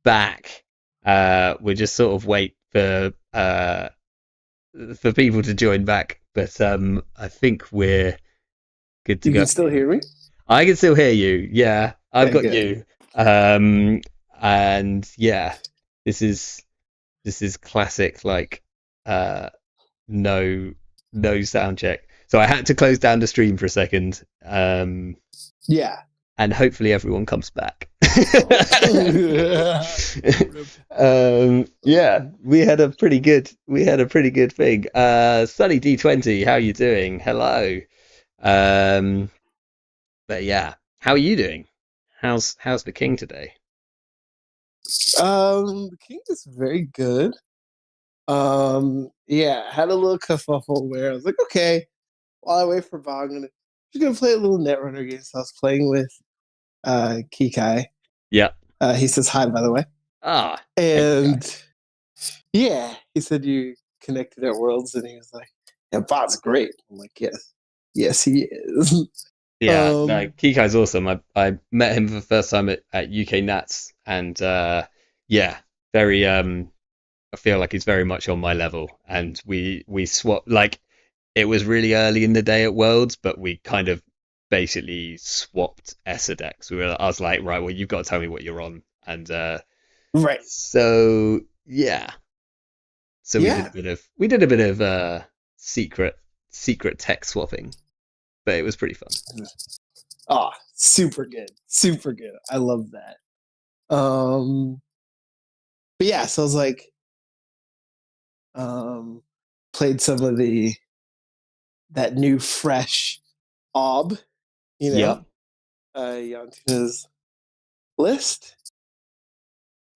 back. We'll just sort of wait for people to join back, but I think we're good to You go. can still hear me? I can still hear you. Yeah, I've Okay, got good. you. Um, and yeah, this is classic like uh no sound check. So I had to close down the stream for a second. Yeah. And hopefully everyone comes back. Rip. Yeah, we had a pretty good thing. Sunny D20, how you doing? Hello. Um, but yeah, how are you doing? How's the king today? The king is very good. Yeah, had a little kerfuffle where I was like, okay, while I wait for Bob, just gonna play a little Netrunner game. So I was playing with Kikai. Yeah. He says hi, by the way. Ah, hey, guy. And yeah, he said you connected at Worlds, and he was like, "Yeah, Bob's great." I'm like, yes, he is. Yeah, no, Kikai's awesome. I met him for the first time at UK Nats, and yeah, very I feel like he's very much on my level, and we swapped like it was really early in the day at Worlds, but we kind of basically swapped Essa decks. I was like, right, well, you've got to tell me what you're on, and Right. so yeah, so Yeah. we did a bit of secret tech swapping, but it was pretty fun. Oh, super good. Super good. I love that. But yeah, so I was like, played some of that new fresh ob, Yep. Yantuna's list.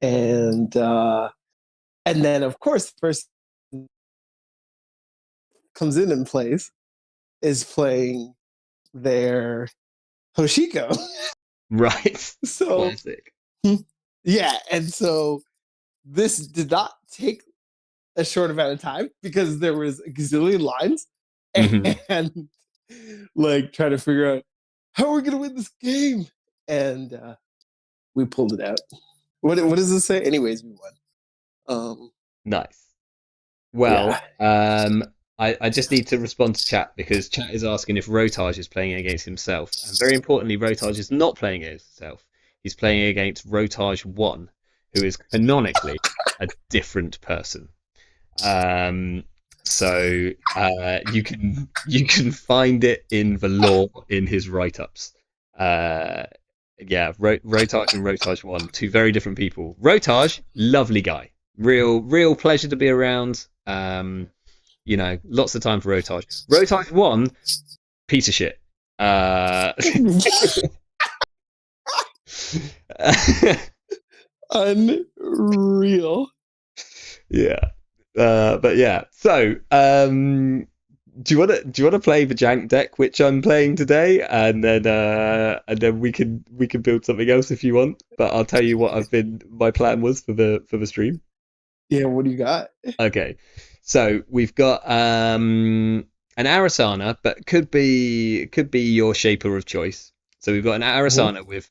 And then of course the first comes in and plays is playing their Hoshiko. Right. So Classic. yeah, and so this did not take a short amount of time because there was a gazillion lines Hmm. and like trying to figure out how we're gonna win this game. And we pulled it out. What does this say? Anyways, we won. Nice. Well, Yeah. I just need to respond to chat because chat is asking if Rotage is playing against himself. And very importantly, Rotage is not playing against himself. He's playing against Rotage 1, who is canonically a different person. Um, so you can find it in the lore in his write-ups. Uh, yeah, Rotage and Rotage 1, two very different people. Rotage, lovely guy. Real pleasure to be around. Lots of time for Rotage. Rotage 1, piece of shit. Unreal. Yeah. But yeah. So, do you want to play the Jank deck, which I'm playing today, and then we can build something else if you want. But I'll tell you what my plan was for the stream. Yeah, what do you got? Okay. So we've got an Arissana, but could be your shaper of choice. So we've got an Arissana with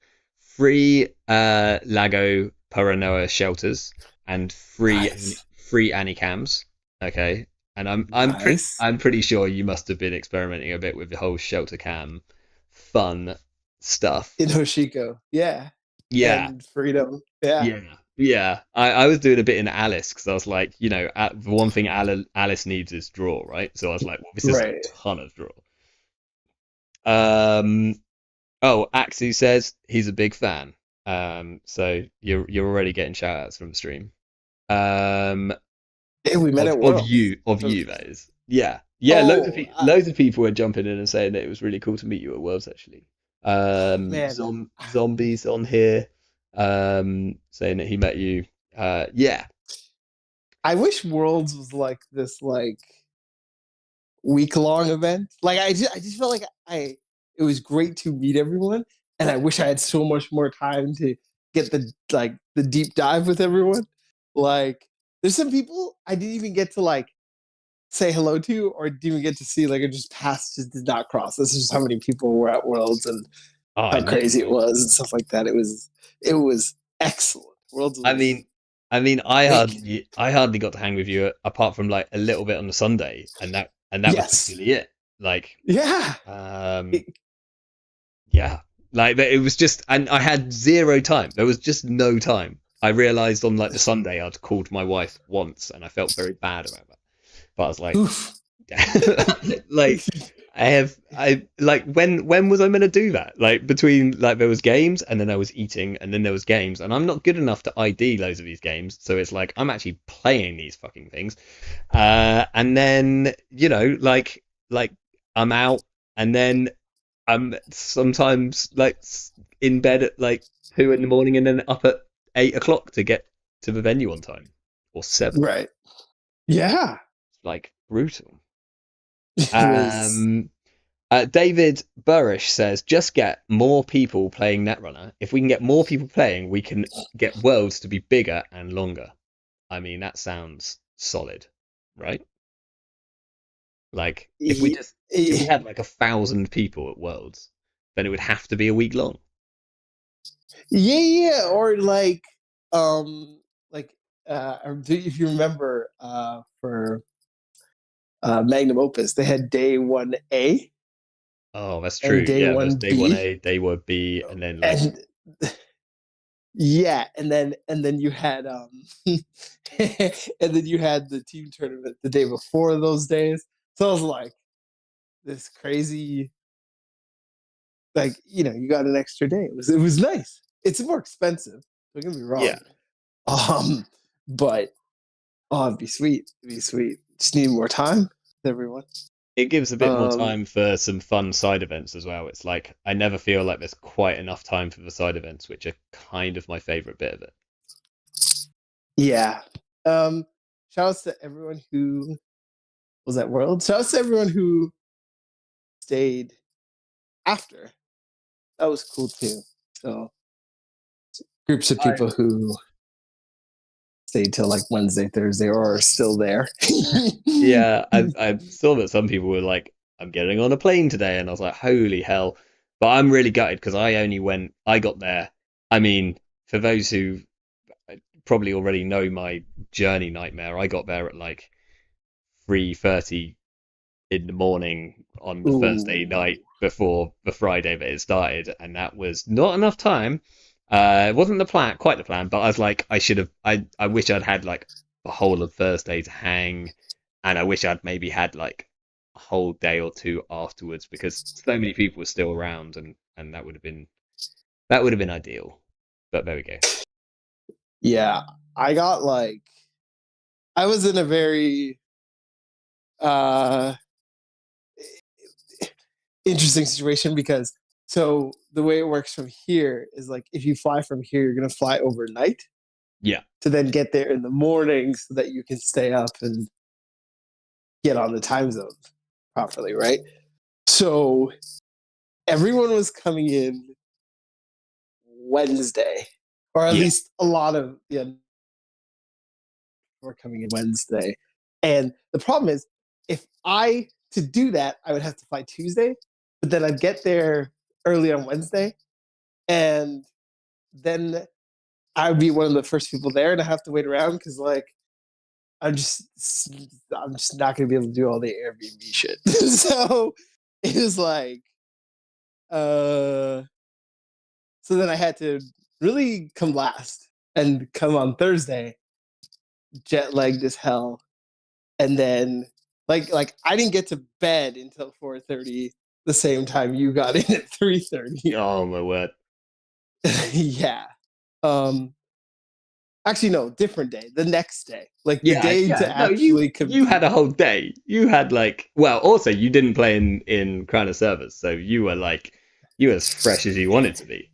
3 Lago Paranoia shelters and Nice. free Anicams. Okay. And Nice. I'm pretty sure you must have been experimenting a bit with the whole shelter cam fun stuff. In Hoshiko. Yeah. Yeah. And freedom. Yeah. Yeah, yeah. I was doing a bit in Alice because I was like, the one thing Alice needs is draw, right? So I was like, well, this is a Right. ton of draw. Um. Oh, Axie says he's a big fan. So you're already getting shout outs from the stream. Um. Hey, we met at Of Worlds. you that is. Yeah, yeah. Oh, Loads of people were jumping in and saying that it was really cool to meet you at Worlds actually. man. Zombies on here, saying that he met you. Yeah. I wish Worlds was like this week long event. Like I just felt like it was great to meet everyone, and I wish I had so much more time to get the deep dive with everyone. Like there's some people I didn't even get to say hello to or didn't even get to see. Like I just did not cross. This is how many people were at Worlds and Oh, I how know, crazy it right? was and stuff like that. It was excellent. Worlds I was mean, I big. hardly got to hang with you apart from like a little bit on the Sunday, and that was Yes. literally it. Like, Yeah. um, It- yeah, like it was just, and I had zero time. There was just no time. I realized on like the Sunday I'd called my wife once, and I felt very bad about that. But I was like, oof. like I like when was I meant to do that? Like between like there was games and then I was eating and then there was games and I'm not good enough to ID loads of these games, so it's like I'm actually playing these fucking things. And then like I'm out and then I'm sometimes like in bed at like 2 in the morning and then up at 8 o'clock to get to the venue on time or 7. Right. Yeah. Like brutal. It was. Um, David Burrish says, just get more people playing Netrunner. If we can get more people playing, we can get worlds to be bigger and longer. I mean, that sounds solid, right? Like, Yeah, if we had like 1,000 people at Worlds, then it would have to be a week long. yeah, or um, like if you remember, for Magnum Opus, they had day 1A Oh, that's true. and day Yeah, there's one day one B, A, day one B, and then like, and yeah, and then you had and then you had the team tournament the day before those days. So I was like, this crazy, like, you got an extra day. It was nice. It's more expensive. Don't get me yeah, wrong. Um, but oh, it'd be sweet. It'd be sweet. Just need more time with everyone. it gives a bit more Um, time for some fun side events as well. It's like I never feel like there's quite enough time for the side events, which are kind of my favorite bit of it. yeah. Shout outs to everyone who was at World. Shout outs to everyone who stayed after. That was cool too. So groups of I people who stayed till like Wednesday, Thursday, or are still there. Yeah, I saw that some people were like, "I'm getting on a plane today," and I was like, "Holy hell!" But I'm really gutted because I got there. I mean, for those who probably already know my journey nightmare, I got there at like 3:30 in the morning on the Thursday Ooh. night before the Friday that it started, and that was not enough time. It wasn't quite the plan, but I was like, I should have. I wish I'd had like the whole of Thursday to hang, and I wish I'd maybe had like a whole day or two afterwards because so many people were still around, and that would have been ideal. But there we go. Yeah, I got I was in a very uh interesting situation because so the way it works from here is like if you fly from here, you're gonna fly overnight Yeah, to then get there in the morning so that you can stay up and get on the time zone properly, right? So everyone was coming in Wednesday, or at yeah, least a lot of the were coming in Wednesday. And the problem is, if I to do that, I would have to fly Tuesday, but then I'd get there early on Wednesday, and then I would be one of the first people there, and I have to wait around because I'm just I'm just not gonna be able to do all the Airbnb shit. So it was uh so then I had to really come last and come on Thursday, jet lagged as hell. And then I didn't get to bed until 4:30 the same time you got in at 3:30. oh my word. Yeah. Um Actually no, different day. The next day. Like the Yeah, day yeah. to No, you actually you had compete. a whole day. You had like, well, also you didn't play in Crown of Servers, so you were as fresh as you wanted to be.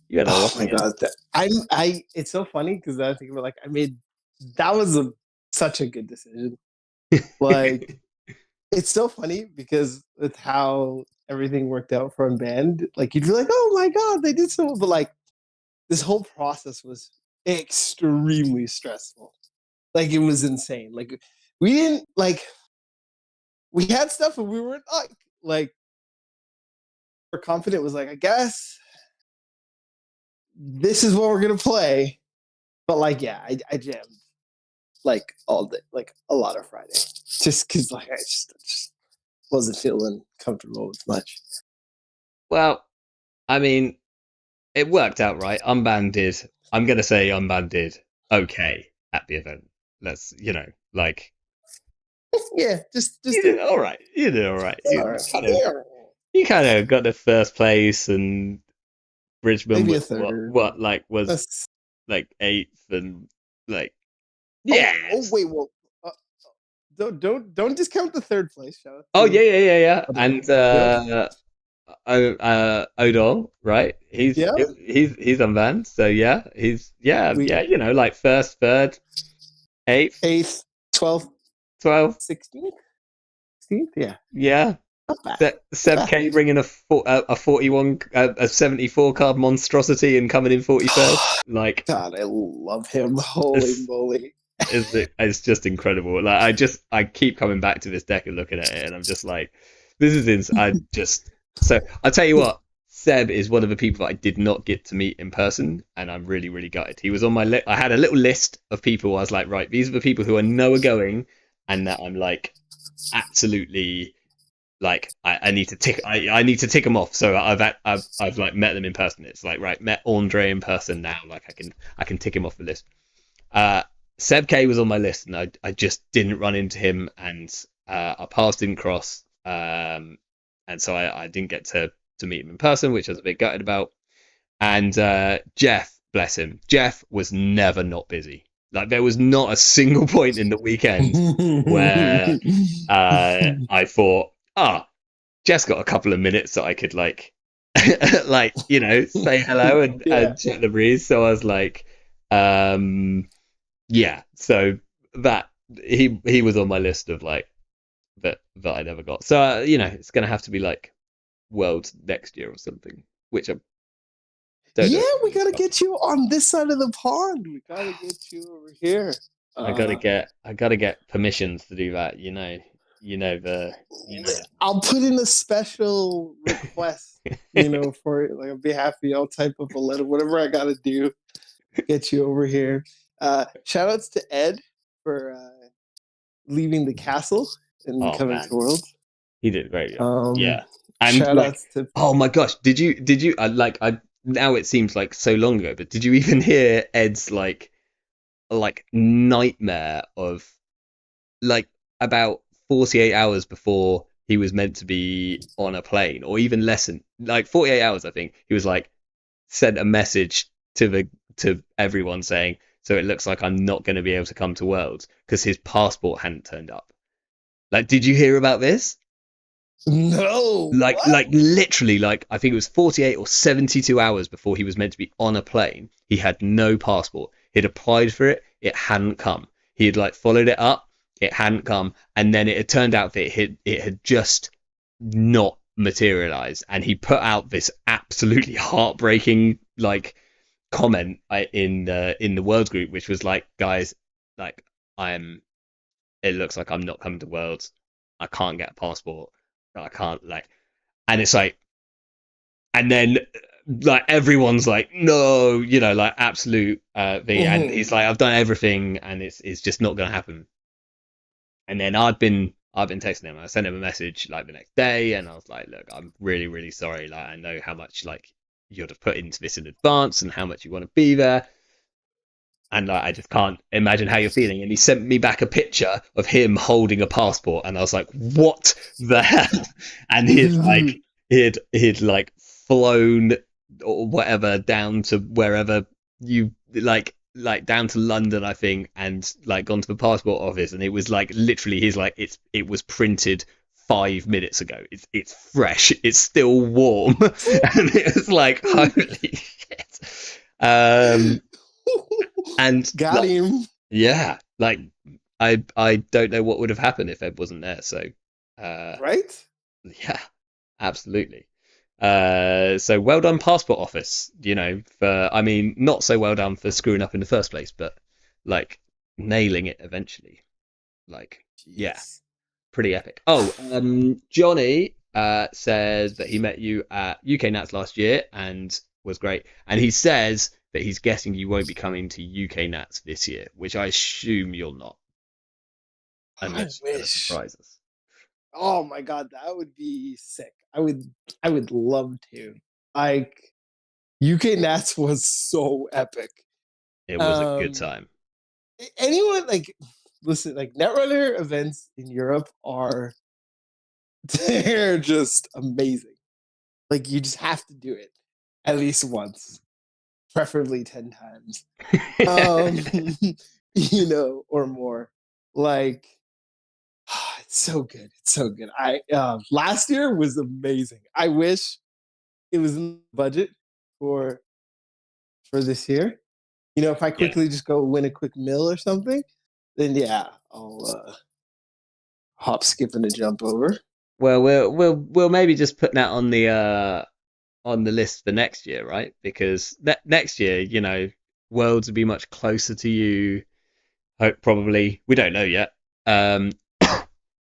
You had a Oh lot my again. god. I it's so funny because I think about I made that was such a good decision. Like it's so funny because with how everything worked out for band, like you'd be like, oh my god, they did so well. But this whole process was extremely stressful. Like it was insane. Like we didn't we had stuff and we weren't we're confident. It was like, I guess this is what we're gonna play. But like, yeah, I jammed like all day, like a lot of Friday, just because like I just wasn't feeling comfortable with much. Well, I mean, it worked out right. Unbanned did. I'm gonna say Unbanned did okay at the event. Let's, like Yeah, you just did all right. You did all right. all You right. kind of you kind of got the first place, and Bridgman Maybe a was third. what like was That's like eighth, and like oh yes. wait, well, uh, don't discount the third place. Shout out Oh yeah, to yeah, yeah, yeah. Odell. And Yep, Odol, right? He's yeah. he's unbanned, so yeah, We like first, third, eighth, eighth, 12th, 12th, 16th, 16th. Yeah, yeah. not bad. Not Seb bad. K bringing a 41 a 74 card monstrosity and coming in 41st. Like God, I love him. Holy it's moly. it's just incredible. Like I keep coming back to this deck and looking at it, and I'm just like, this is I just so I'll tell you what. Seb is one of the people that I did not get to meet in person, and I'm really, really gutted. He was on my list. I had a little list of people. I was like, right, these are the people who I know are going, and that I'm like, absolutely, like, I need to tick. I need to tick them off. So I've like met them in person. It's like, right, met Andre in person now. Like I can tick him off the list. Uh, Seb K was on my list, and I just didn't run into him, and our paths didn't cross, and so I didn't get to meet him in person, which I was a bit gutted about. And Jeff, bless him, Jeff was never not busy. Like there was not a single point in the weekend where I thought, Jeff's got a couple of minutes that I could like, like say hello Yeah. and check the breeze. So I was like, yeah, so that he was on my list of like that I never got. So it's gonna have to be like Worlds next year or something, which I don't know Yeah, if we I'm gotta up. get you on this side of the pond. We gotta get you over here. Uh, I gotta get permissions to do that. The I'll put in a special request, for like a behalf of y'all type of a letter, whatever I gotta do, get you over here. Shout outs to Ed for leaving the castle and Oh coming man, to Worlds. he did a great job. Um, Yeah, and Shout like, outs to oh my gosh, did you I now it seems like so long ago, but did you even hear Ed's like nightmare of like about 48 hours before he was meant to be on a plane, or even less than like 48 hours, I think he was like sent a message to everyone saying, so it looks like I'm not going to be able to come to Worlds because his passport hadn't turned up. Like, did you hear about this? no what? Like literally, like I think it was 48 or 72 hours before he was meant to be on a plane. He had no passport. He'd applied for it, it hadn't come. He had like followed it up, it hadn't come, and then it had turned out that it had just not materialized. And he put out this absolutely heartbreaking like comment in the Worlds group, which was like, guys, like I'm. It looks like I'm not coming to Worlds. I can't get a passport. I can't like, and it's like, and then like everyone's like, no, like absolute thing, and Mhm. he's like, I've done everything, and it's just not gonna happen. And then I've been texting him. I sent him a message like the next day, and I was like, look, I'm really really sorry. Like I know how much like you'd have put into this in advance and how much you want to be there. And like, I just can't imagine how you're feeling. And he sent me back a picture of him holding a passport, and I was like, "What the hell?" And he'd like flown or whatever down to wherever you like down to London, I think, and like gone to the passport office, and it was like literally he's like it was printed 5 minutes ago. It's fresh. It's still warm, and it was like holy shit. Um, and Got like, him. yeah, like I don't know what would have happened if Ed wasn't there. So uh, Right? yeah, absolutely. So well done, passport office. For I mean, not so well done for screwing up in the first place, but like nailing it eventually. Like yeah, Jeez. pretty epic. Oh, Johnny says that he met you at UK Nats last year and was great. And he says that he's guessing you won't be coming to UK Nats this year, which I assume you're not, I unless you're going to wish. surprise us. Oh my god, that would be sick. I would love to. Like UK Nats was so epic. It was a good Um time. anyone like listen, like Netrunner events in Europe are they're just amazing. Like you just have to do it at least once, preferably 10 times. Um or more. Like it's so good. It's so good. I last year was amazing. I wish it was in the budget for this year. If I Yeah. quickly just go win a quick mill or something, then yeah, I'll hop, skip, and a jump over. Well, we'll maybe just put that on the list for next year, right? Because next year, Worlds will be much closer to you. Hope probably we don't know yet. Um,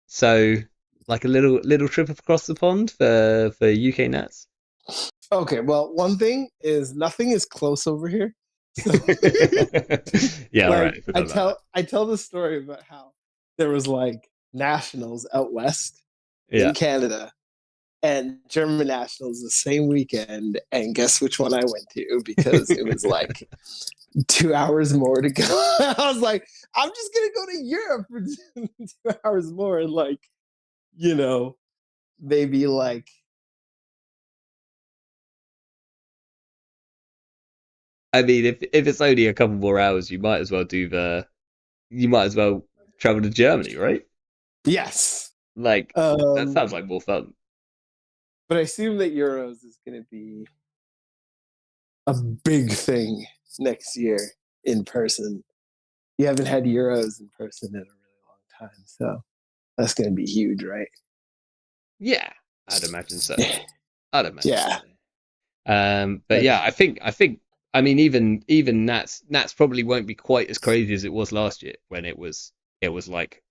so like a little trip across the pond for UK Nats. Okay, well, one thing is nothing is close over here. So Yeah, all right. like I forgot about that. I tell the story about how there was like nationals out west Yeah. in Canada and German nationals the same weekend, and guess which one I went to because it was like 2 hours more to go. I was like, I'm just gonna go to Europe for 2 hours more, and like, you know, maybe like I mean, if it's only a couple more hours, you might as well travel to Germany, right? yes. Like that Um, sounds like more fun. but I assume that Euros is gonna be a big thing next year in person. You haven't had Euros in person in a really long time, so that's gonna be huge, right? Yeah, I'd imagine so. I'd imagine Yeah. so. But But yeah, I think I mean even Nats probably won't be quite as crazy as it was last year when it was like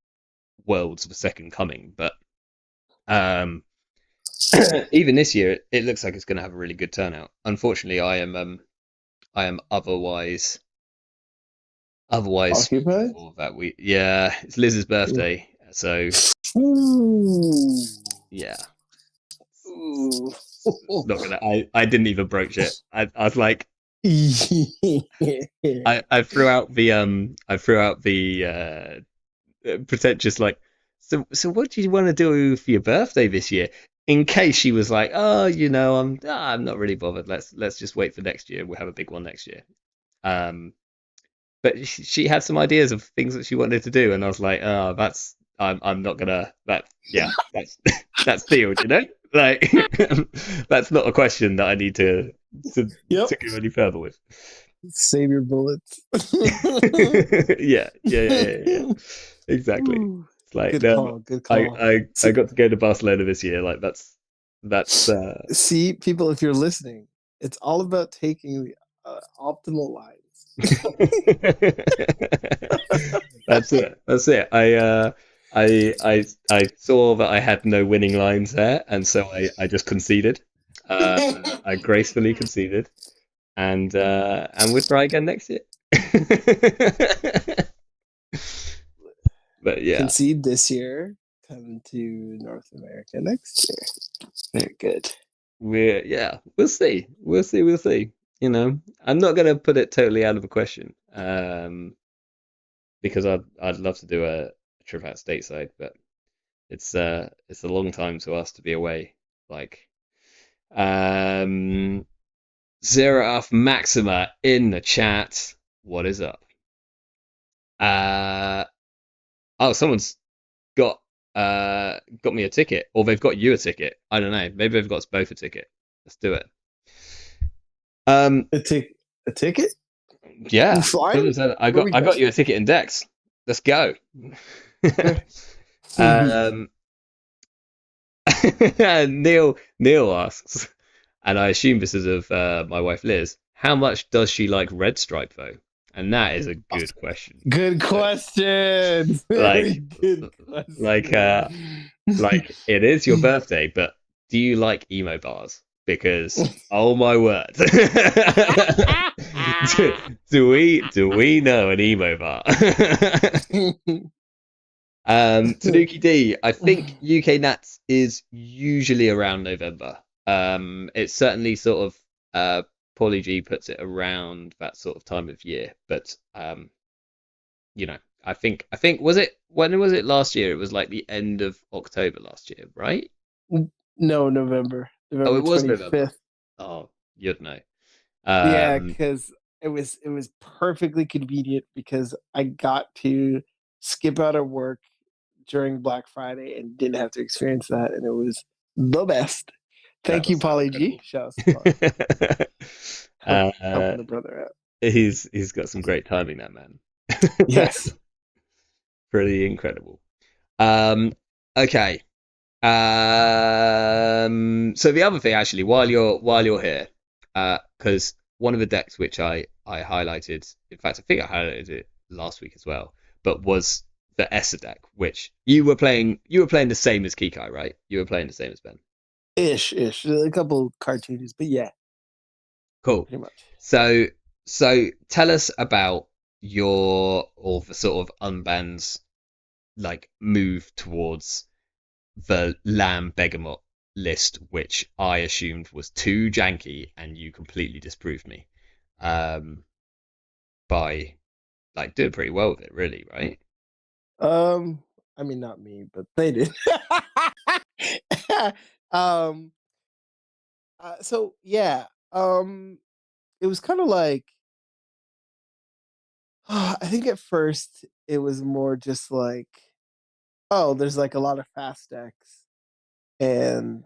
worlds of a second coming. But um, even this year, it looks like it's going to have a really good turnout. Unfortunately, I am otherwise occupied. for that week. Yeah, it's Liz's birthday, so Ooh. yeah, Ooh. it's not gonna. I didn't even broach it. I was like, I threw out the pretentious like, so what do you want to do for your birthday this year? In case she was like, oh, I'm not really bothered. Let's just wait for next year. We'll have a big one next year. Um, but she had some ideas of things that she wanted to do, and I was like, oh, I'm not gonna that yeah, that's that's deal, like that's not a question that I need to Yep. to go any further with. Save your bullets. Yeah. Exactly. Ooh. It's like Good no, call. Good I call. I I got to go to Barcelona this year. Like that's See, people, if you're listening, it's all about taking the optimal lines. that's it. That's it. I saw that I had no winning lines there, and so I just conceded. I gracefully conceded, and we'll try again next year. But yeah, Concede this year, come to North America next year. Very good. we'll see. We'll see. I'm not gonna put it totally out of the question, because I'd love to do a trip out stateside, but it's a long time to us to be away. Like, um, Zero off Maxima in the chat. What is up? Uh, oh, someone's got got me a ticket, or they've got you a ticket. I don't know. Maybe they've got us both a ticket. Let's do it. Um, A ticket? You yeah. flying? Someone said Where we I go? got you a ticket in Dex. Let's go. Okay. um, Neil asks, and I assume this is of my wife Liz. How much does she like Red Stripe though? And that is a good question. Good question. Very Like, good like, question. like it is your birthday, but do you like emo bars? because oh my word. do we know an emo bar? Tanuki D, I think UK Nats is usually around November. It's certainly sort of Paulie G puts it around that sort of time of year, but I think was it when was it last year? It was like the end of October last year, right? No, November, Oh, November it was twenty November. fifth. Oh, you'd know. Yeah, Um, because it was perfectly convenient because I got to skip out of work during Black Friday and didn't have to experience that, and it was the best. that Thank you, does sound Polly G. incredible. Shout out to Polly G. uh, Helping the brother out. he's got some great timing, that man. Yes. Pretty incredible. Um, okay. So the other thing, actually, while you're here, because one of the decks which I highlighted, in fact, I think I highlighted it last week as well, but was the Essa deck, which you were playing the same as Kikai, right? You were playing the same as Ben. Ish. A couple cartoons, but yeah, Cool. pretty much. So so tell us about your or the sort of unbanned like move towards the Lamb Begamot list, which I assumed was too janky, and you completely disproved me um, by like doing pretty well with it, really, right? Um, I mean, not me, but they did. um, so yeah, it was kind of like I think at first it was more just like, oh, there's like a lot of fast decks, and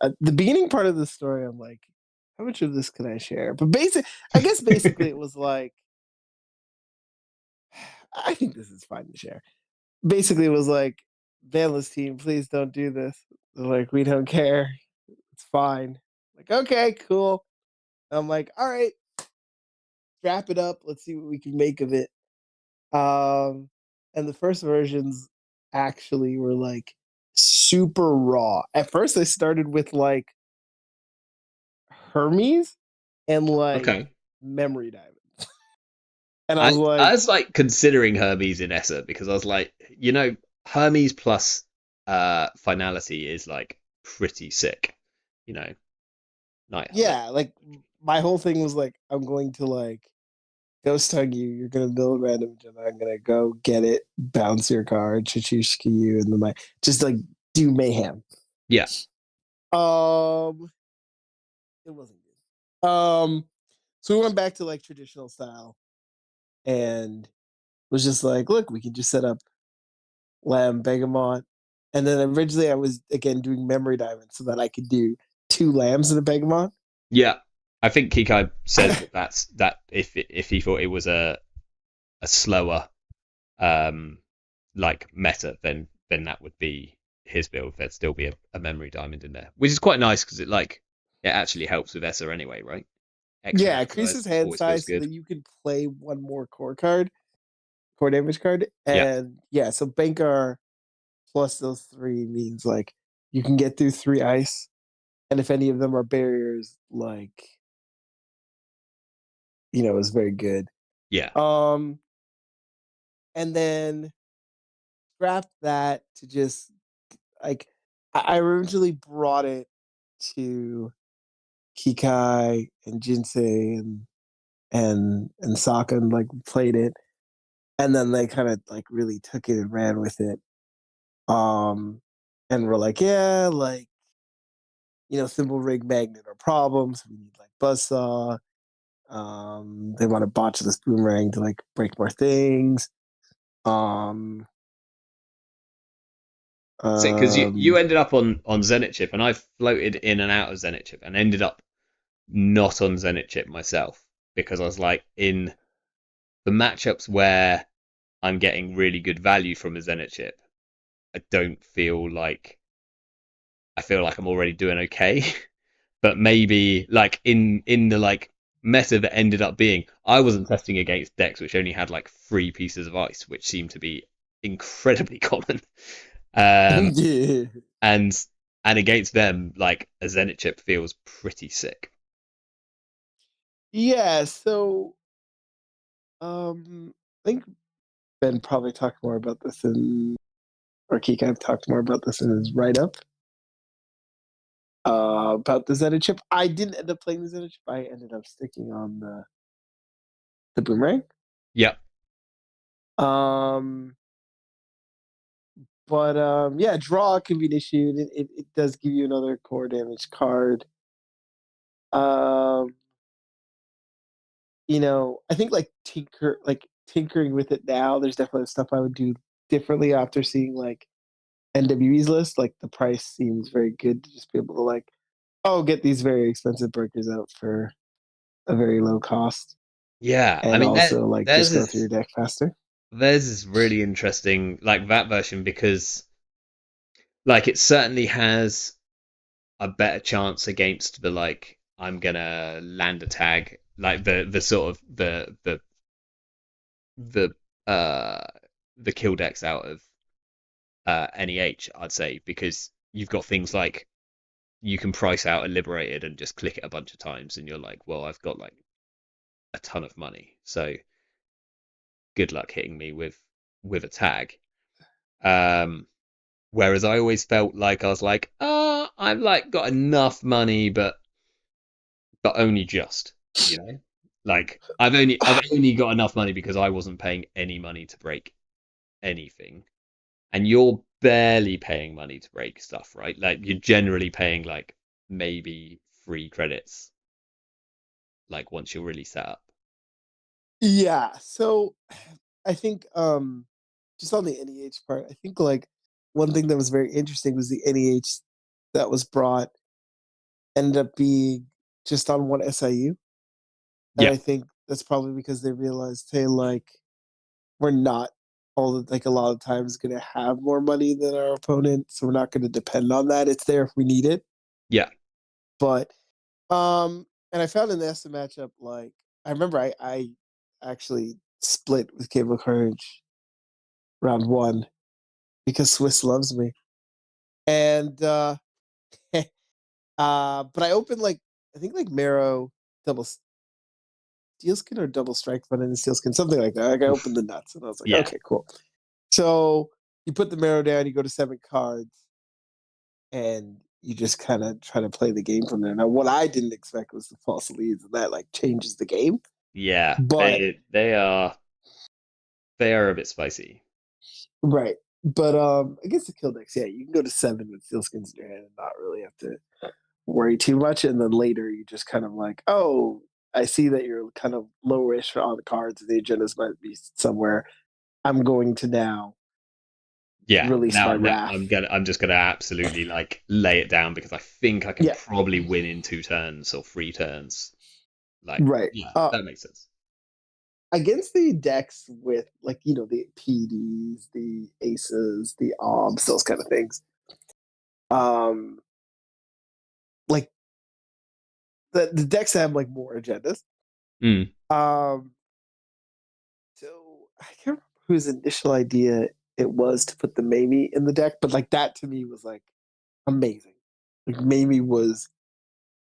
at the beginning part of the story, I'm like, how much of this can I share? But I guess basically it was like, I think this is fine to share. Basically, it was like, Vanla's team, please don't do this. They're like, we don't care. It's fine. Like, okay, cool. I'm like, all right, wrap it up. Let's see what we can make of it. Um, and the first versions actually were like super raw. At first, I started with like Hermes and like Okay. Memory Diamond, and I was I like, was like considering Hermes in Essa because I was like, Hermes plus finality is like pretty sick, you know, like yeah, like my whole thing was like, I'm going to like ghost hug you. You're gonna build random, and I'm gonna go get it, bounce your card, Chachushka you, and then my just like do mayhem. yeah, Um, it wasn't good. So we went back to like traditional style, and was just like, look, we can just set up Lamb Begamot, and then originally I was again doing Memory Diamond so that I could do two lambs in a Begamot. yeah. I think Kikai says that if he thought it was a slower like meta, then that would be his build. There'd still be a memory diamond in there, which is quite nice because it actually helps with Essa anyway, right? Extra Yeah, hand increases size hand always feels size so good. that you can play one more core card, core damage card, Yeah, and yeah, so Bankar plus those three means like you can get through three ice, and if any of them are barriers, like it's very good. yeah, Um, and then scrap that to just like I originally brought it to Kikai and Jinsei and Sokka and like played it, and then they kind of like really took it and ran with it. Um, and we're like, yeah, like Thimble Rig Magnet are problems. We need like Buzzsaw. They want to botch this boomerang to like break more things. Um, because you um, ended up on Zenit chip, and I floated in and out of Zenit chip, and ended up not on Zenit chip myself because I was like in the matchups where I'm getting really good value from a Zenit chip. I don't feel like I feel like I'm already doing okay. But maybe like in the like meta that ended up being, I wasn't testing against decks which only had like three pieces of ice, which seemed to be incredibly common. Um, yeah. and And against them, like a Zenit chip feels pretty sick. Yeah, so I think Ben probably talked more about this in, or Kika talked more about this in his write up about the Zeta chip. I didn't end up playing the Zeta chip. I ended up sticking on the boomerang. Yep. Um, but yeah, draw can be an issue. It does give you another core damage card. Um, I think like tinkering with it now. There's definitely stuff I would do differently after seeing like NWE's list. Like the price seems very good to just be able to like, oh, get these very expensive breakers out for a very low cost, Yeah. I and mean, also like theirs just go through is your deck faster. theirs is really interesting, like that version, because like it certainly has a better chance against the like I'm gonna land a tag, like the sort of the uh the kill decks out of NEH, I'd say, because you've got things like you can price out a liberated and just click it a bunch of times, and you're like, well, I've got like a ton of money, so good luck hitting me with a tag. Um, Whereas I always felt like I was like, I've like got enough money, but only just, you know, like I've only got enough money because I wasn't paying any money to break anything, and you're barely paying money to break stuff, right? Like you're generally paying like maybe 3 credits, like once you're really set up. Yeah, so I think just on the NEH part, I think like one thing that was very interesting was the NEH that was brought ended up being just on one SIU. And Yeah, I think that's probably because they realized, hey, like we're not all like a lot of times gonna have more money than our opponent, so we're not gonna depend on that. It's there if we need it. yeah, But and I found in the ESTA matchup, like I remember I actually split with Cable Courage round one because Swiss loves me. And but I opened like I think like Marrow double Steelskin or double strike front end Steelskin, something like that. Like I opened oof, the nuts and I was like, yeah. okay, cool. So you put the Marrow down, you go to 7 cards, and you just kind of try to play the game from there. Now, what I didn't expect was the false leads, and that like changes the game. Yeah, But they are a bit spicy. right, but against the kill decks, yeah, you can go to 7 with Steelskins in your hand and not really have to worry too much. And then later, you just kind of like, oh, I see that you're kind of lowish on the cards. The agendas might be somewhere. I'm going to now Yeah, release my now wrath. I'm just gonna absolutely like lay it down because I think I can Yeah, probably win in 2 turns or 3 turns. Like, right. yeah, that makes sense. Against the decks with like the PDs, the aces, the obs, those kind of things. Um, like the decks have like more agendas. Mm, Um, so I can't remember whose initial idea it was to put the Mamie in the deck, but like that to me was like amazing. Like Mamie was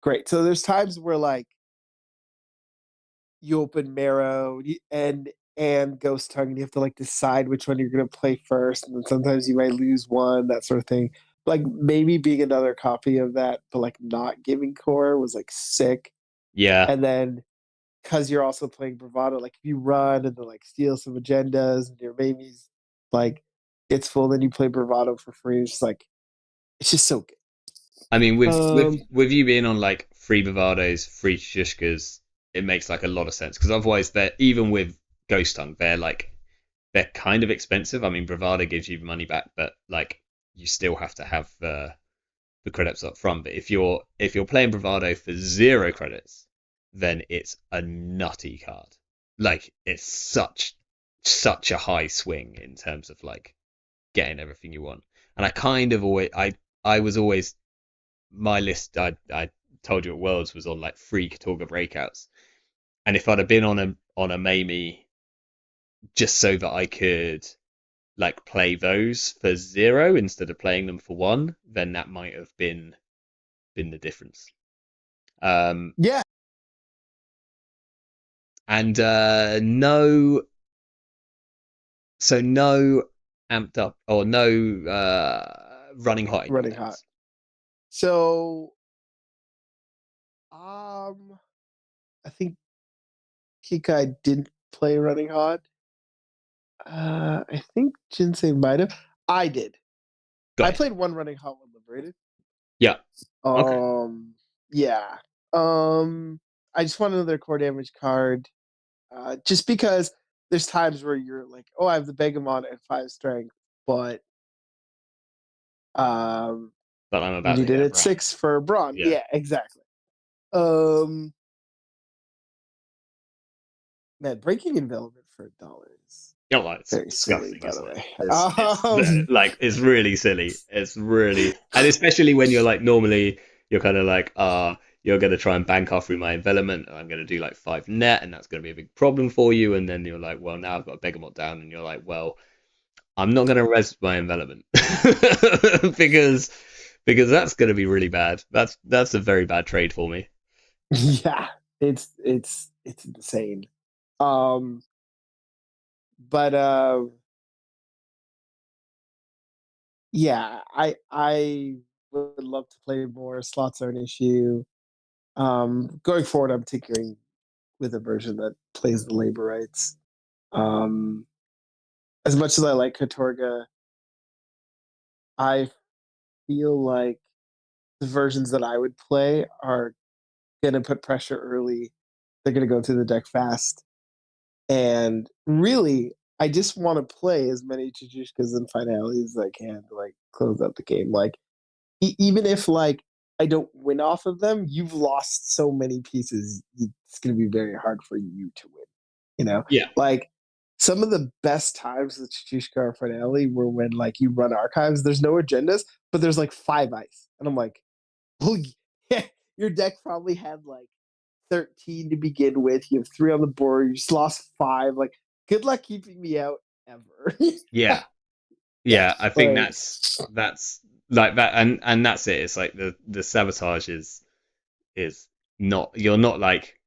great. So there's times where like you open Marrow and Ghost Tongue, and you have to like decide which one you're gonna play first, and then sometimes you might lose one, that sort of thing. Like maybe being another copy of that, but like not giving core was like sick. yeah, And then because you're also playing Bravado, like if you run and then like steal some agendas and your baby's like it's full, then you play Bravado for free. It's just so good. I mean, with with Um, with you being on like free Bravados, free Shushkas, it makes like a lot of sense because otherwise, they're even with Ghost Tongue, they're kind of expensive. I mean, Bravado gives you money back, but like you still have to have the credits up front. But if you're playing Bravado for 0 credits, then it's a nutty card. Like it's such a high swing in terms of like getting everything you want. And I kind of always I was always my list I told you at Worlds was on like 3 Katorga breakouts. And if I'd have been on a Mamie just so that I could like play those for 0 instead of playing them for 1, then that might have been the difference. Um, Yeah, and no, so no amped up or no running hot in your running hot. decks. So I think Kikai didn't play running hot. I think Jinsei might have. I did. I Got it. played one running hot, one liberated. Yeah. Okay. Yeah. I just want another core damage card. Just because there's times where you're like, oh, I have the Begamon at 5 strength, but um, But I'm you about to need it hit a at Brawn. 6 for Brawn. Yeah. Yeah, exactly. Um, Man, breaking envelopment for $1 is You know, like, it's very silly, disgusting, by the isn't it? way. It's like it's really silly. It's really, and especially when you're like normally you're kind of like you're gonna try and bank off through my envelopment and I'm gonna do like 5 net and that's gonna be a big problem for you, and then you're like, well, now I've got a Begamot down, and you're like, well, I'm not gonna res my envelopment because that's gonna be really bad. That's a very bad trade for me. Yeah, it's insane. Um, but yeah, I would love to play more. Slots are an issue. Going forward, I'm tinkering with a version that plays the labor rights. Um, as much as I like Katorga, I feel like the versions that I would play are going to put pressure early. They're going to go through the deck fast. And really, I just want to play as many Chichushkas and finales as I can to like close out the game. Like, even if like I don't win off of them, you've lost so many pieces. It's going to be very hard for you to win. You know, Yeah. like some of the best times with Chichushka finale were when like you run archives. There's no agendas, but there's like 5 ice, and I'm like, well, yeah, your deck probably had like 13 to begin with. You have 3 on the board. You just lost 5. Like, good luck keeping me out ever. Yeah. Yeah, I think Like, that's like that, and that's it. It's like the sabotage is not, you're not like,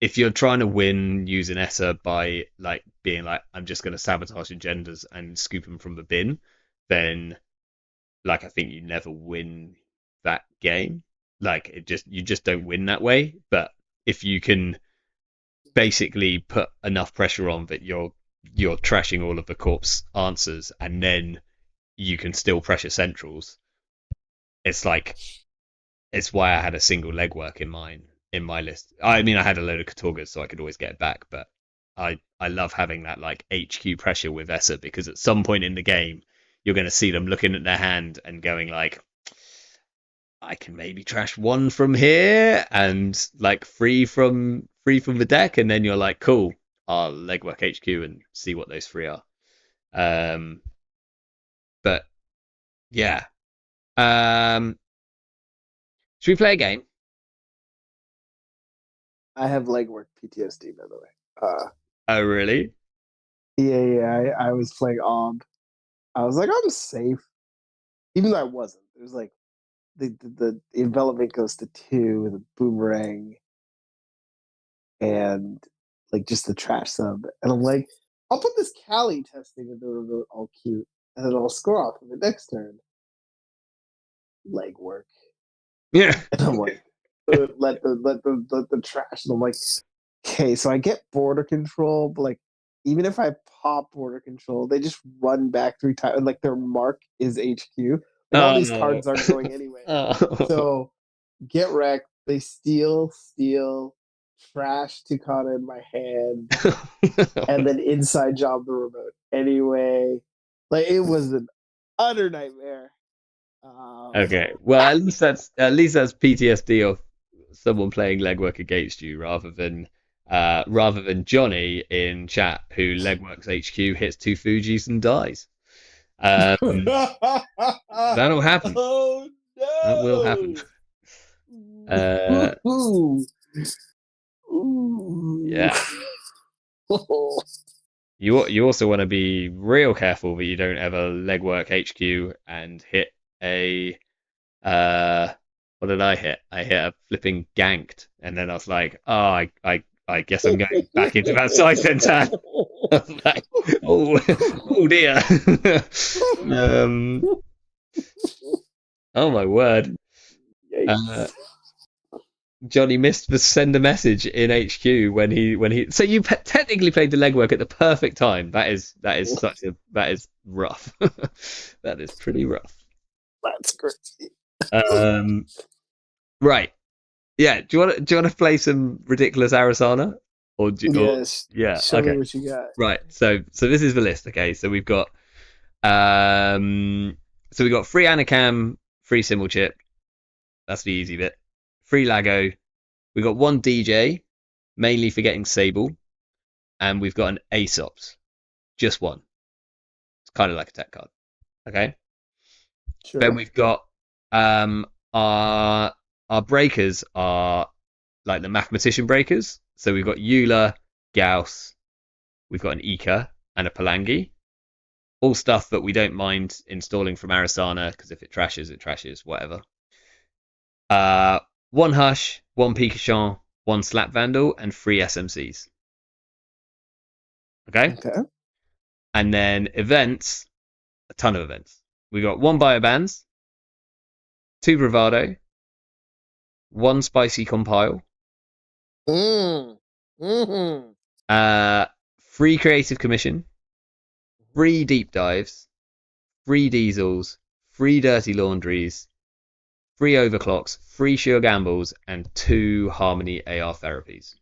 if you're trying to win using Essa by like being like, I'm just going to sabotage agendas and scoop them from the bin, then like I think you never win that game. Like you just don't win that way. But if you can basically put enough pressure on that you're trashing all of the corpse answers, and then you can still pressure centrals. It's like, it's why I had a single legwork in my list. I mean, I had a load of Katorgas, so I could always get it back, but I love having that like HQ pressure with Essa, because at some point in the game you're going to see them looking at their hand and going like, I can maybe trash 1 from here and like 3 from the deck, and then you're like, cool, I'll legwork HQ and see what those 3 are. Um, but yeah. Um, should we play a game? I have legwork PTSD, by the way. Oh, really? I was playing Ob. I was like, I'm safe. Even though I wasn't. It was like the envelopment goes to 2 with a boomerang and like just the trash sub. And I'm like, I'll put this Cali testing in the remote all cute. And then I'll score off of the next turn. Legwork. Yeah. And I'm like, let the trash. And I'm like, okay, so I get border control, but like even if I pop border control, they just run back 3 times. And like their mark is HQ. Like all these Oh. cards aren't going anywhere. Oh. So get wrecked. They steal, trash Tukana in my hand, and then inside job the remote. Anyway, like it was an utter nightmare. Okay. Well, at least that's PTSD of someone playing legwork against you, rather than Johnny in chat who legworks HQ, hits 2 Fujis and dies. Um, that'll happen. Oh That will happen. Uh, no! Ooh. Ooh. yeah. You also want to be real careful that you don't ever legwork HQ and hit a what did I hit? I hit a flipping ganked, and then I was like, oh, I guess I'm going back into that side center. I was like, oh, oh dear. um, oh my word. Uh, Yikes. Johnny missed the send a message in HQ when he. So you technically played the legwork at the perfect time. That is rough. That is pretty rough. That's crazy. Um, right. Yeah. Do you want to play some ridiculous Arissana? Or Yes. yeah. Show me Okay. what you got. Right. So this is the list. Okay. Um so we've got free Anacam, free Symbol Chip. That's the easy bit. Free Lago. We got one DJ, mainly for getting Sable, and we've got an Aesops. Just one. It's kind of like a tech card. Okay. Then Sure. we've got our breakers are like the mathematician breakers. So we've got Euler, Gauss, we've got an Ika and a Palangi. All stuff that we don't mind installing from Arissana because if it trashes, whatever. One Hush, one Pikachu, one Slap Vandal, and three SMCs. Okay? Okay. And then events, a ton of events. We got one Biobands, two Bravado, one Spicy Compile, Mm. Mm-hmm. uh, free Creative Commission, free Deep Dives, free Diesels, free Dirty Laundries, free Overclocks, free Sure Gambles, and two Harmony AR Therapies.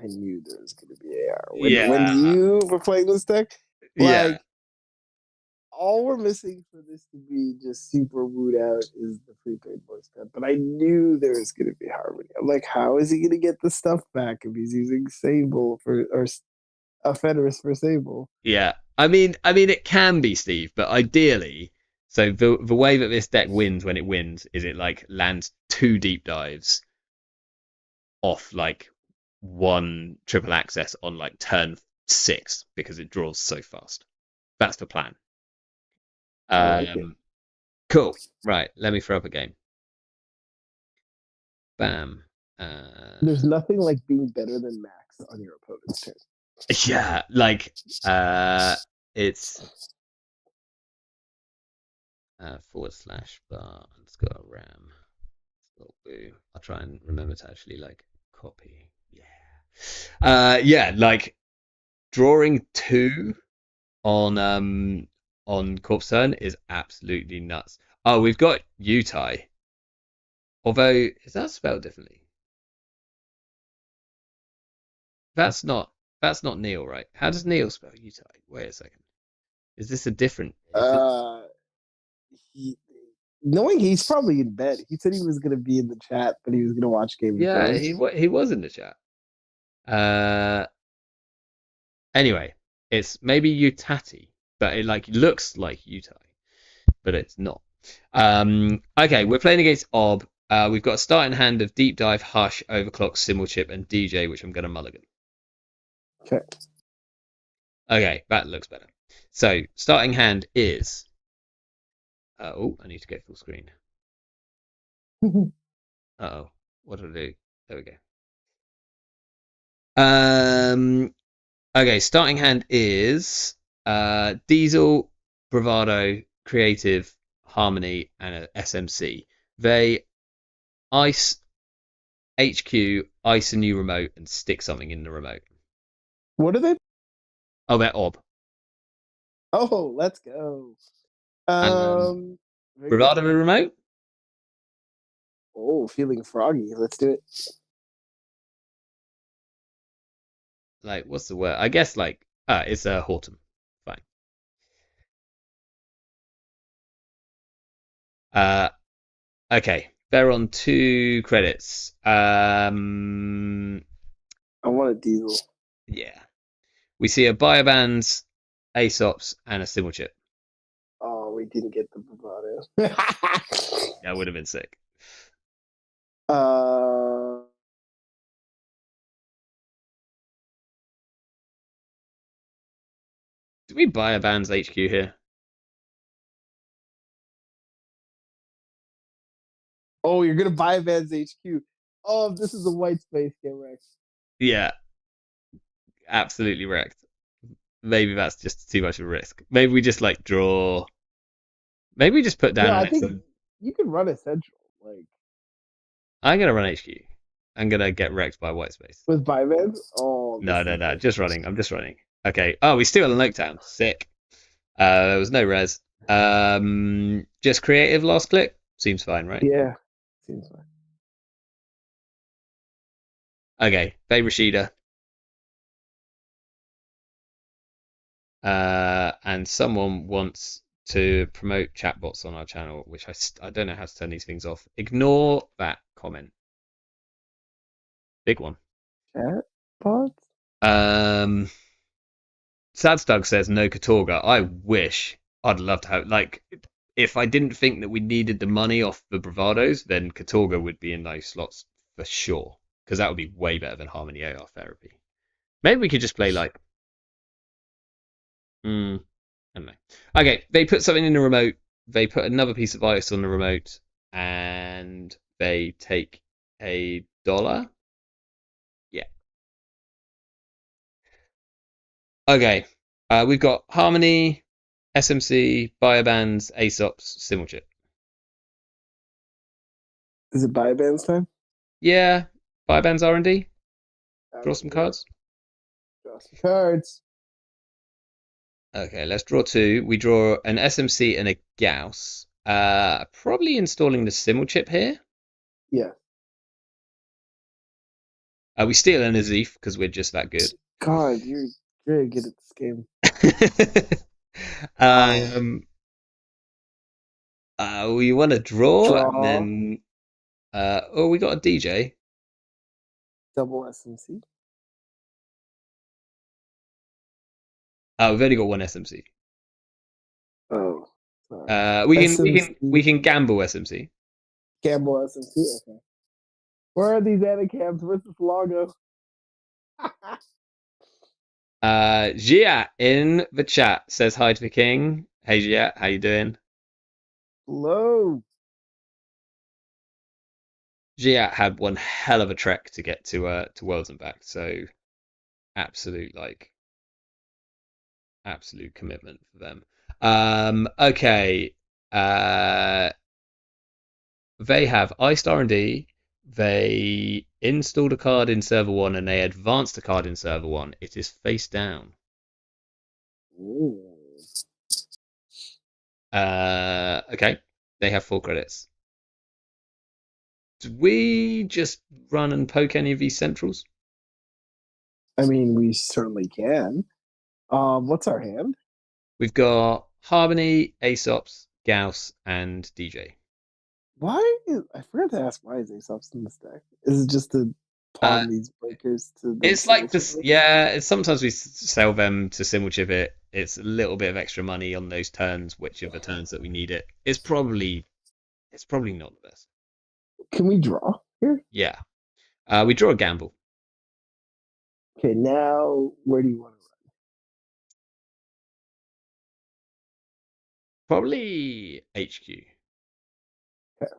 I knew there was going to be AR. When Yeah, you were playing this deck, yeah, like all we're missing for this to be just super wooed out is the prepaid voice cut. But I knew there was going to be Harmony. I'm like, how is he going to get the stuff back if he's using Sable for or a Fenris for Sable? yeah. I mean, it can be Steve, but ideally, so the way that this deck wins when it wins is it like lands two deep dives off like one triple access on like turn 6 because it draws so fast. That's the plan. I like it. Um, cool. Right, let me throw up a game. Bam. There's nothing like being better than Max on your opponent's turn. Yeah, like it's /bar underscore ram. Boo. I'll try and remember to actually like copy. Yeah. Yeah, like drawing two on Corpse Turn is absolutely nuts. Oh, we've got Utai. Although is that spelled differently? That's not that's not Neil, right? How does Neil spell Utai? Wait a second. Is this a different is it Uh, he, knowing he's probably in bed. He said he was going to be in the chat, but he was going to watch Game of Yeah, Thrones. he was in the chat. Uh anyway, it's maybe Utati, but it like looks like Utai, but it's not. Okay, we're playing against Ob. We've got a starting hand of Deep Dive, Hush, Overclock, Symbol Chip, and DJ, which I'm going to mulligan. Okay. Okay, that looks better. So, starting hand is. Oh, I need to get full screen. Oh, what did I do? There we go. Okay, starting hand is Diesel, Bravado, Creative, Harmony, and a SMC. They ice HQ, ice a new remote, and stick something in the remote. What are they? Oh, they're Ob. Oh, let's go. Um, Very good. Bravado remote? Oh, feeling froggy. Let's do it. Like, what's the word? I guess, like, it's Horton. Fine. Uh, okay. They're on 2 credits. I want a diesel. Yeah. We see a Biobands, Aesops, and a Symbol Chip. Oh, we didn't get the bravado. That would have been sick. uh, Do we buy a band's HQ here? Oh, you're gonna buy Van's HQ. Oh, this is a white space, get wrecked. Yeah, absolutely wrecked. Maybe that's just too much of a risk. Maybe we just like draw. Maybe we just put down No, an I think XM. you can run a central like I'm gonna run HQ. I'm gonna get wrecked by white space. with buy Vans. Oh, No, this no, is no. good. Just running. I'm just running. Okay. Oh, we steal a Noketown. Sick. There was no res. Just creative last click. Seems fine, right? Yeah, seems fine. Okay. Bay Rashida. And someone wants to promote chatbots on our channel, which I don't know how to turn these things off. Ignore that comment. Big one. Chat bots. Um, Sadstug says no Katorga. I wish. I'd love to have like if I didn't think that we needed the money off the bravados, then Katorga would be in those slots for sure. Because that would be way better than Harmony AR therapy. Maybe we could just play like I don't know. Okay, they put something in the remote. They put another piece of ice on the remote, and they take $1. Yeah. Okay. We've got Harmony, SMC, Biobands, Aesops, Simulchip. Is it buy Vans time? Yeah. Biobands R&D. Draw some Absolutely. cards. Draw some cards. Okay, let's draw two. We draw an SMC and a Gauss. Probably installing the Simulchip here. Yeah. We steal an Azif because we're just that good. God, you're very good at this game. Wow. um, we want to draw and Draw then oh, we got a DJ. double SMC. Oh, we've only got one SMC. Oh, sorry. We SMC. can gamble SMC. Gamble SMC. Okay. Where are these Anacams? Where's this logo? Gia in the chat says hi to the king. Hey Gia, how you doing? Hello. Gia had one hell of a trek to get to Worlds and back, so absolute like absolute commitment for them. Okay. Uh, they have iced R&D. They installed a card in server one and they advanced a card in server one. It is face down. Ooh. Okay. They have 4 credits. Do we just run and poke any of these centrals? I mean, we certainly can. What's our hand? We've got Harmony, Aesops, Gauss, and DJ. I forgot to ask why is Aesop's in this deck? Is it just to Uh, pawn these breakers to the It's like single this, chip? yeah. Sometimes we sell them to symbol chip it. It's a little bit of extra money on those turns, which are the turns that we need it. It's probably not the best. Can we draw here? Yeah. We draw a gamble. Okay, now where do you want to Probably HQ. run? Okay.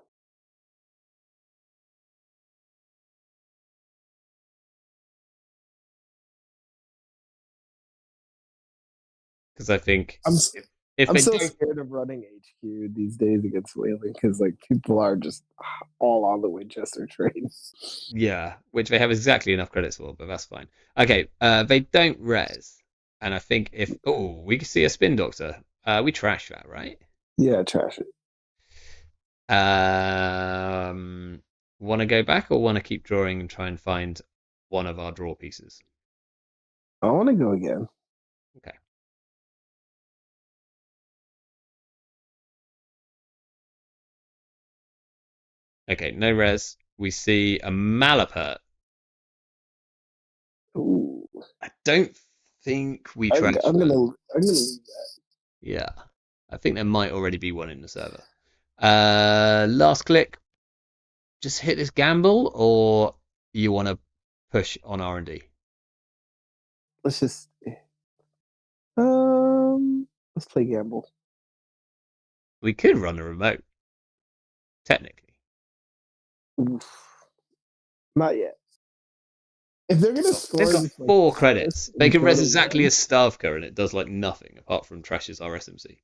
Because I think I'm if I'm they so don't, scared of running HQ these days against Whaling because like people are just all on the Winchester train. yeah, which they have exactly enough credits for, but that's fine. Okay. They don't res, and I think if we can see a spin doctor. We trash that, right? Yeah, trash it. Um, want to go back or want to keep drawing and try and find one of our draw pieces? I want to go again. Okay. Okay, no res. We see a Malapert. Ooh, I don't think we I'm, trash I'm that. gonna I'm gonna leave that. Yeah. I think there might already be one in the server. Last click. Just hit this gamble or you want to push on R&D? Let's just Let's play gamble. We could run a remote, technically. Oof. Not yet. If they're gonna They've score got just like 4 credits. They and can throw res to exactly one, as Stavka, and it does like nothing apart from trashes our SMC.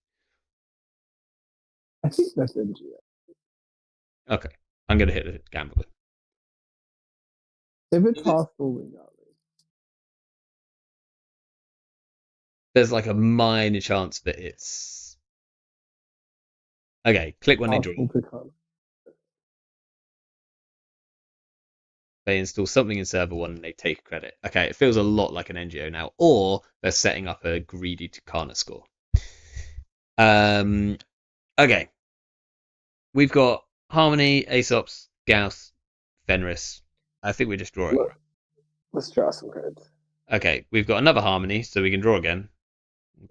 I think that's NGO. Okay, I'm gonna hit the gamble. If it's hostile, then got me. There's like a minor chance that it's okay. Click when they draw. Hostile to con. They install something in server one and they take credit. Okay, it feels a lot like an NGO now, or they're setting up a greedy Tucana score. Um, okay, we've got Harmony, Aesops, Gauss, Fenris. I think we're just drawing. Look, let's draw some cards. Okay, we've got another Harmony, so we can draw again.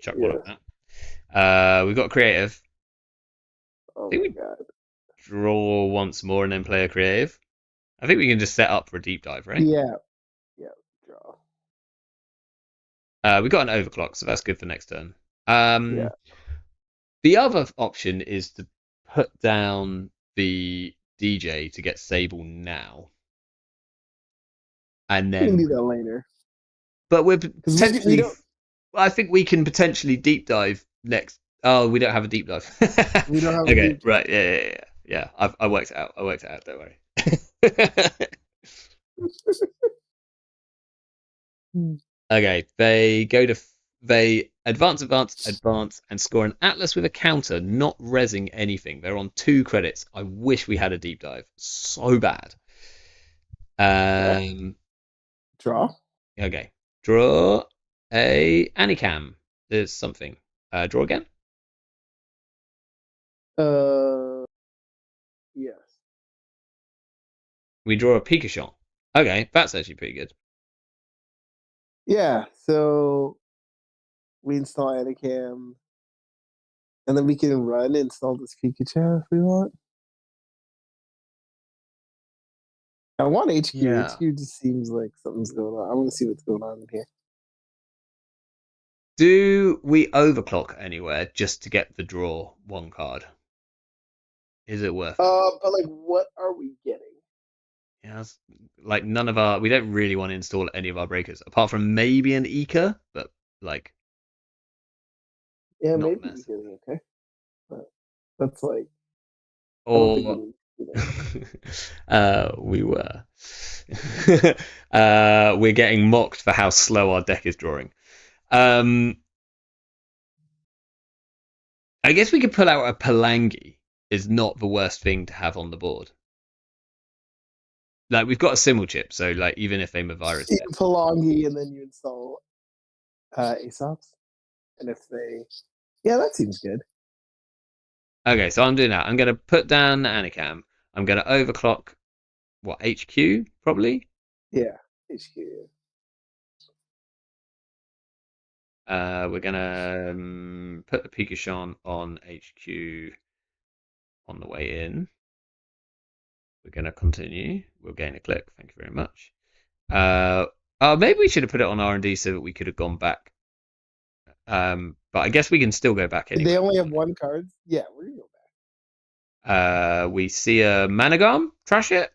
Chuck one Yeah. up now. We've got Creative. I Oh think my we god. draw once more and then play a Creative. I think we can just set up for a deep dive, right? Yeah. Yeah. Draw. We got an overclock, so that's good for next turn. Yeah. The other option is to put down the DJ to get Sable now, and We can then, do that later but we're because we potentially. don't I think we can potentially deep dive next. Oh, we don't have a deep dive. we don't have a Okay, deep dive. right, yeah. I worked it out. I worked it out. Don't worry. Okay, they advance, and score an Atlas with a counter, not resing anything. They're on 2 credits. I wish we had a deep dive so bad. Okay. Um, Draw. okay, draw a Anicam. There's something. Draw again. Uh. Yes. We draw a Pikachu. Okay, that's actually pretty good. Yeah. So we install Anacam, and then we can run and install this Pikachu if we want. I want HQ. Yeah. HQ just seems like something's going on. I want to see what's going on in here. Do we overclock anywhere just to get the draw 1 card? Is it worth it? But like, what are we getting? Yeah, like none of our. We don't really want to install any of our breakers apart from maybe an Eka, but like Yeah, not maybe we massively. can. Okay, but that's like I don't think we Or need. we were. We're getting mocked for how slow our deck is drawing. I guess we could pull out a Palangi. Is not the worst thing to have on the board. Like we've got a Simmel chip, so like even if they Mavirus You deck. Palangi, and then you install Aesops, and if they, yeah, that seems good. Okay, so I'm doing that. I'm gonna put down Anicam. I'm gonna overclock what HQ probably. Yeah, HQ. We're gonna put the Pikachu on HQ on the way in. We're gonna continue. We'll gain a click. Thank you very much. Maybe we should have put it on R&D so that we could have gone back. But I guess we can still go back anyway. They only have 1 card. Yeah, we're gonna go back. We see a Managarm. Trash it.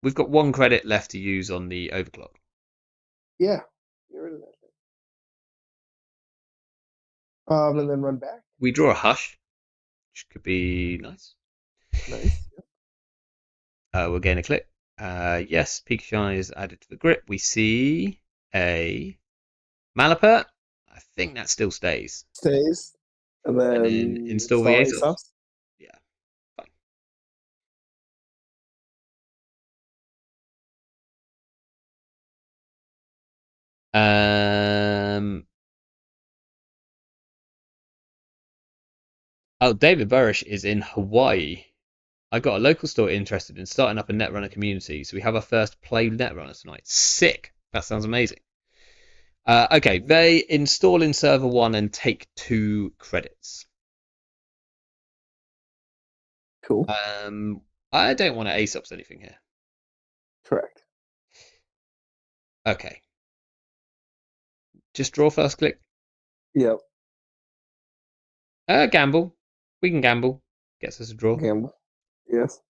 We've got 1 credit left to use on the overclock. Yeah, get rid of that thing. And then run back. We draw a Hush, which could be nice. Nice. We'll gain a click. Yes, Pikachu is added to the grip. We see a Malapert. I think that still stays. Stays, and And then then install the Aesops. Aesops. Yeah, fine. Oh, David Burish is in Hawaii. I got a local store interested in starting up a Netrunner community, so we have our first play Netrunner tonight. Sick. That sounds amazing. Okay, they install in server 1 and take 2 credits. Cool. I don't want to Aesops anything here. Correct. Okay. Just draw first click. Yep. Gamble. We can gamble. Gets us a draw. Gamble. Yes.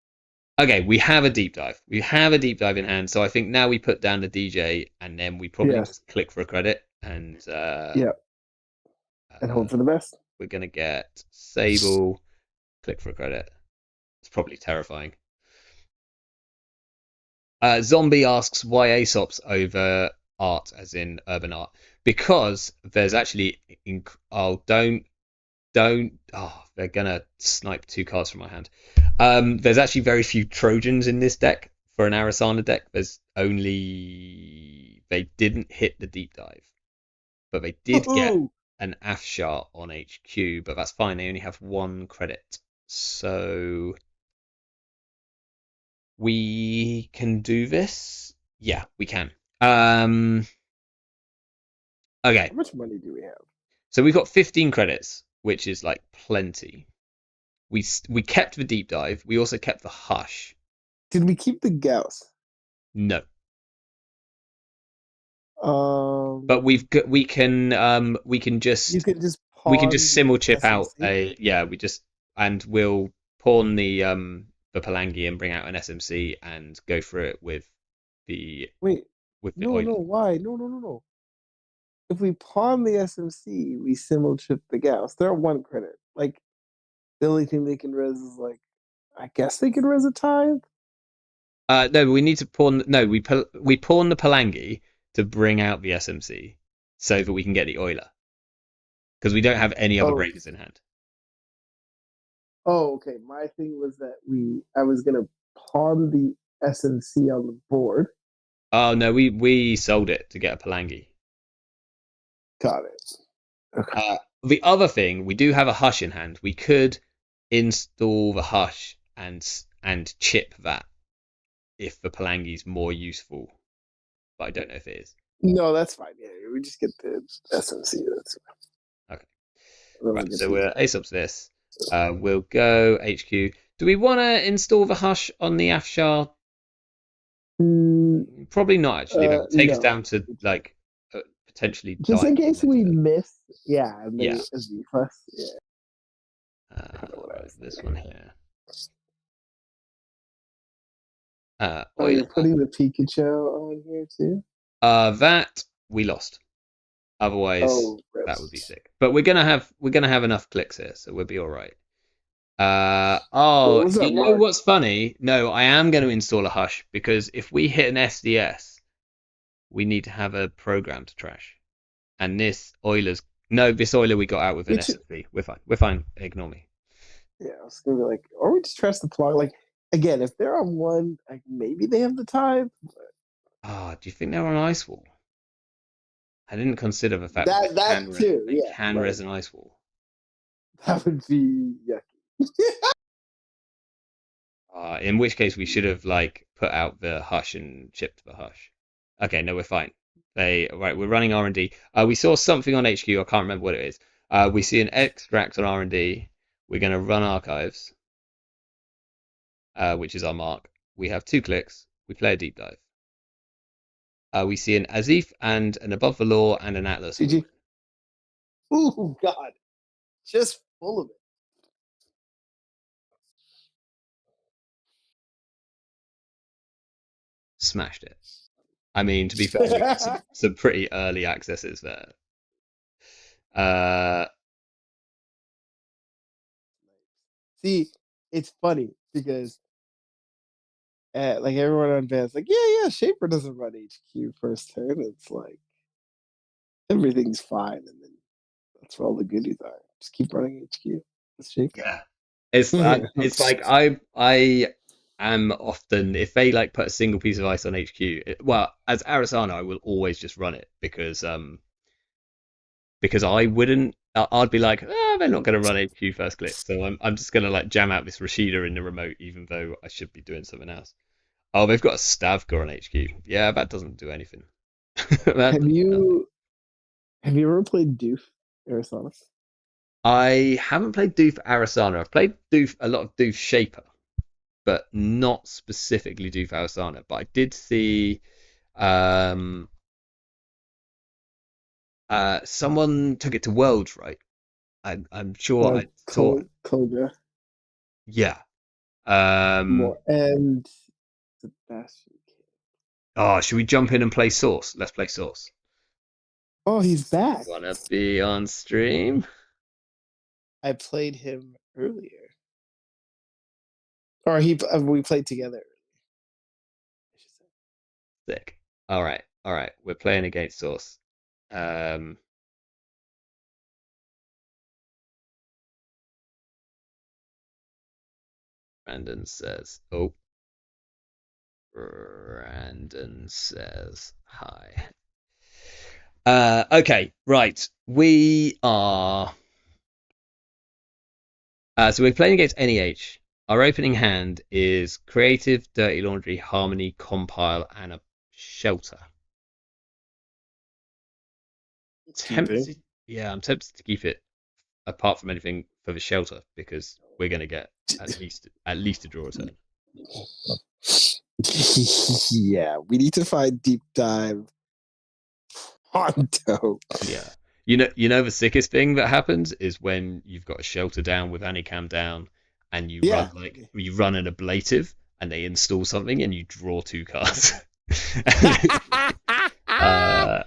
Okay, we have a deep dive. We have a deep dive in hand. So I think now we put down the DJ and then we probably Yes. just click for a credit. And Yeah. And uh, hope for the best. we're going to get Sable, click for a credit. It's probably terrifying. Zombie asks why Aesop's over art, as in urban art, because there's actually they're gonna snipe two cards from my hand. There's actually very few Trojans in this deck for an Arissana deck. There's only they didn't hit the deep dive, but they did get Ooh. an Afshar on HQ, but that's fine. They only have one credit, so we can do this. Yeah, we can. Okay, How much money do we have? so we've got 15 credits, which is like plenty. We kept the deep dive. We also kept the hush. Did we keep the Gauss? No, but Um, we can you just can just pawn the simul chip out SMC. a yeah. We just and we'll pawn the Palangi and bring out an SMC and go through it the Wait, with the no, oil. no, why? No, no, no, no. If we pawn the SMC, we simul chip the Gauss. They're at one credit. Like the only thing they can res is like, I guess they can res a tithe. No, we need to pawn. No, we pawn the Palangi to bring out the SMC so that we can get the oiler because we don't have any other Oh, raiders in hand. oh, okay. My thing was that I was gonna pawn the SMC on the board. Oh no, we sold it to get a Palangi. Got it. Okay. The other thing, we do have a hush in hand. We could install the hush and chip that if the Palangi is more useful, but I don't know if it is. No, that's fine. Yeah, we just get the SMC. That's Okay, then we right. get So the. we're ace up to this. We'll go HQ. Do we want to install the hush on the Afshar? Mm, Probably not actually. That would take us no. down to like potentially Just in dying case next we turn. miss, yeah, and Yeah. they as the first, yeah, kind of what I Right, was this one thinking. here. Oh, you're Oil. putting the Pikachu on here too. That we lost. Otherwise, Oh, rip. that would be sick. But we're gonna have enough clicks here, so we'll be all right. What Oh, was you that, know Mark? what's funny? No, I am going to install a hush because if we hit an SDS, we need to have a program to trash. And this Oilers, no, this Oiler we got out with an Which, SSB. We're fine. We're fine. Ignore me. yeah, I was gonna be like, or we just trust the plug. Like again, if they're on one, like maybe they have the time. Ah, do you think they're on ice wall? I didn't consider the fact that That too, they yeah. can Like res an ice wall. that would be yucky. In which case we should have like put out the hush and chipped the hush. Okay, no, we're fine. We're running R&D. We saw something on HQ. I can't remember what it is. We see an extract on R&D. We're going to run archives, which is our mark. We have 2 clicks. We play a deep dive. We see an Azif and an Above the Law and an Atlas. GG. Oh God, just full of it. Smashed it. I mean, to be fair, we had some pretty early accesses there. Uh, See, it's funny because like everyone on Van's like, yeah, Shaper doesn't run HQ first turn. It's like everything's fine, and then that's where all the goodies are. Just keep running HQ. It's Shaper. yeah. It's like I am often if they like put a single piece of ice on HQ. Well, as Arissana, I will always just run it because I wouldn't. I'd be like, they're not going to run HQ first click, so I'm just going to like jam out this Rashida in the remote, even though I should be doing something else. Oh, they've got a Stavka on HQ. Yeah, that doesn't do anything. have you ever played Doof Arizona? I haven't played Doof Arissana. I've played Doof a lot of Doof Shaper, but not specifically Doof Arissana. But I did see someone took it to Worlds, right? I'm sure I saw. Koga Yeah. more and Sebastian. Oh, should we jump in and play Source? Let's play Source. Oh, he's back. Wanna be on stream? I played him earlier, or we played together. Sick. All right, all right. We're playing against Source. Um, Brandon says, "Oh, Brandon says hi." Okay, right. We are. So we're playing against NEH. Our opening hand is Creative, Dirty Laundry, Harmony, Compile, and a Shelter. Keeping. Tempted, yeah, I'm tempted to keep it apart from anything for the Shelter because we're going to get at least a draw return. Yeah, we need to find deep dive Hondo. Yeah. The sickest thing that happens is when you've got a Shelter down with Anicam down and you run an ablative and they install something and you draw 2 cards. uh,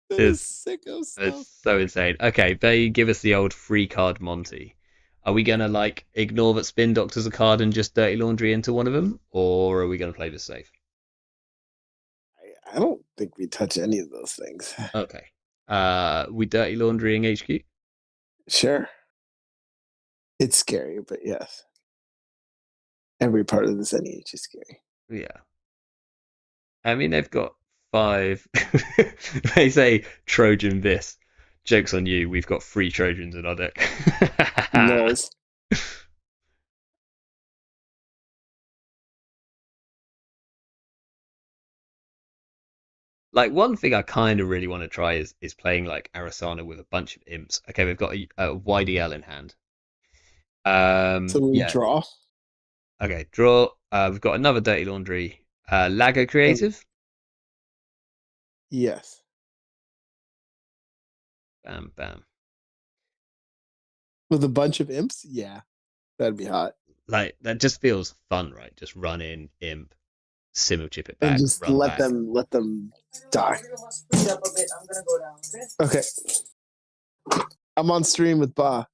That is sicko stuff. It's so insane. Okay, they give us the old free card Monty. Are we gonna like ignore that Spin Doctor's a card and just Dirty Laundry into one of them, or are we gonna play this safe? I don't think we touch any of those things. Okay. We Dirty Laundrying HQ? Sure. It's scary, but yes. Every part of this NEH is scary. Yeah. I mean, they've got 5. They say Trojan this. Joke's on you. We've got 3 Trojans in our deck. Nice. Like one thing I kind of really want to try is playing like Arissana with a bunch of imps. Okay, we've got a YDL in hand. So we Yeah. draw. Okay, draw. We've got another Dirty Laundry. Lago Creative. Yes. Bam, bam. With a bunch of imps? Yeah. That'd be hot. Like that just feels fun, right? Just run in, imp, simul chip it back, And just run back. let them die. Okay. I'm on stream with Ba.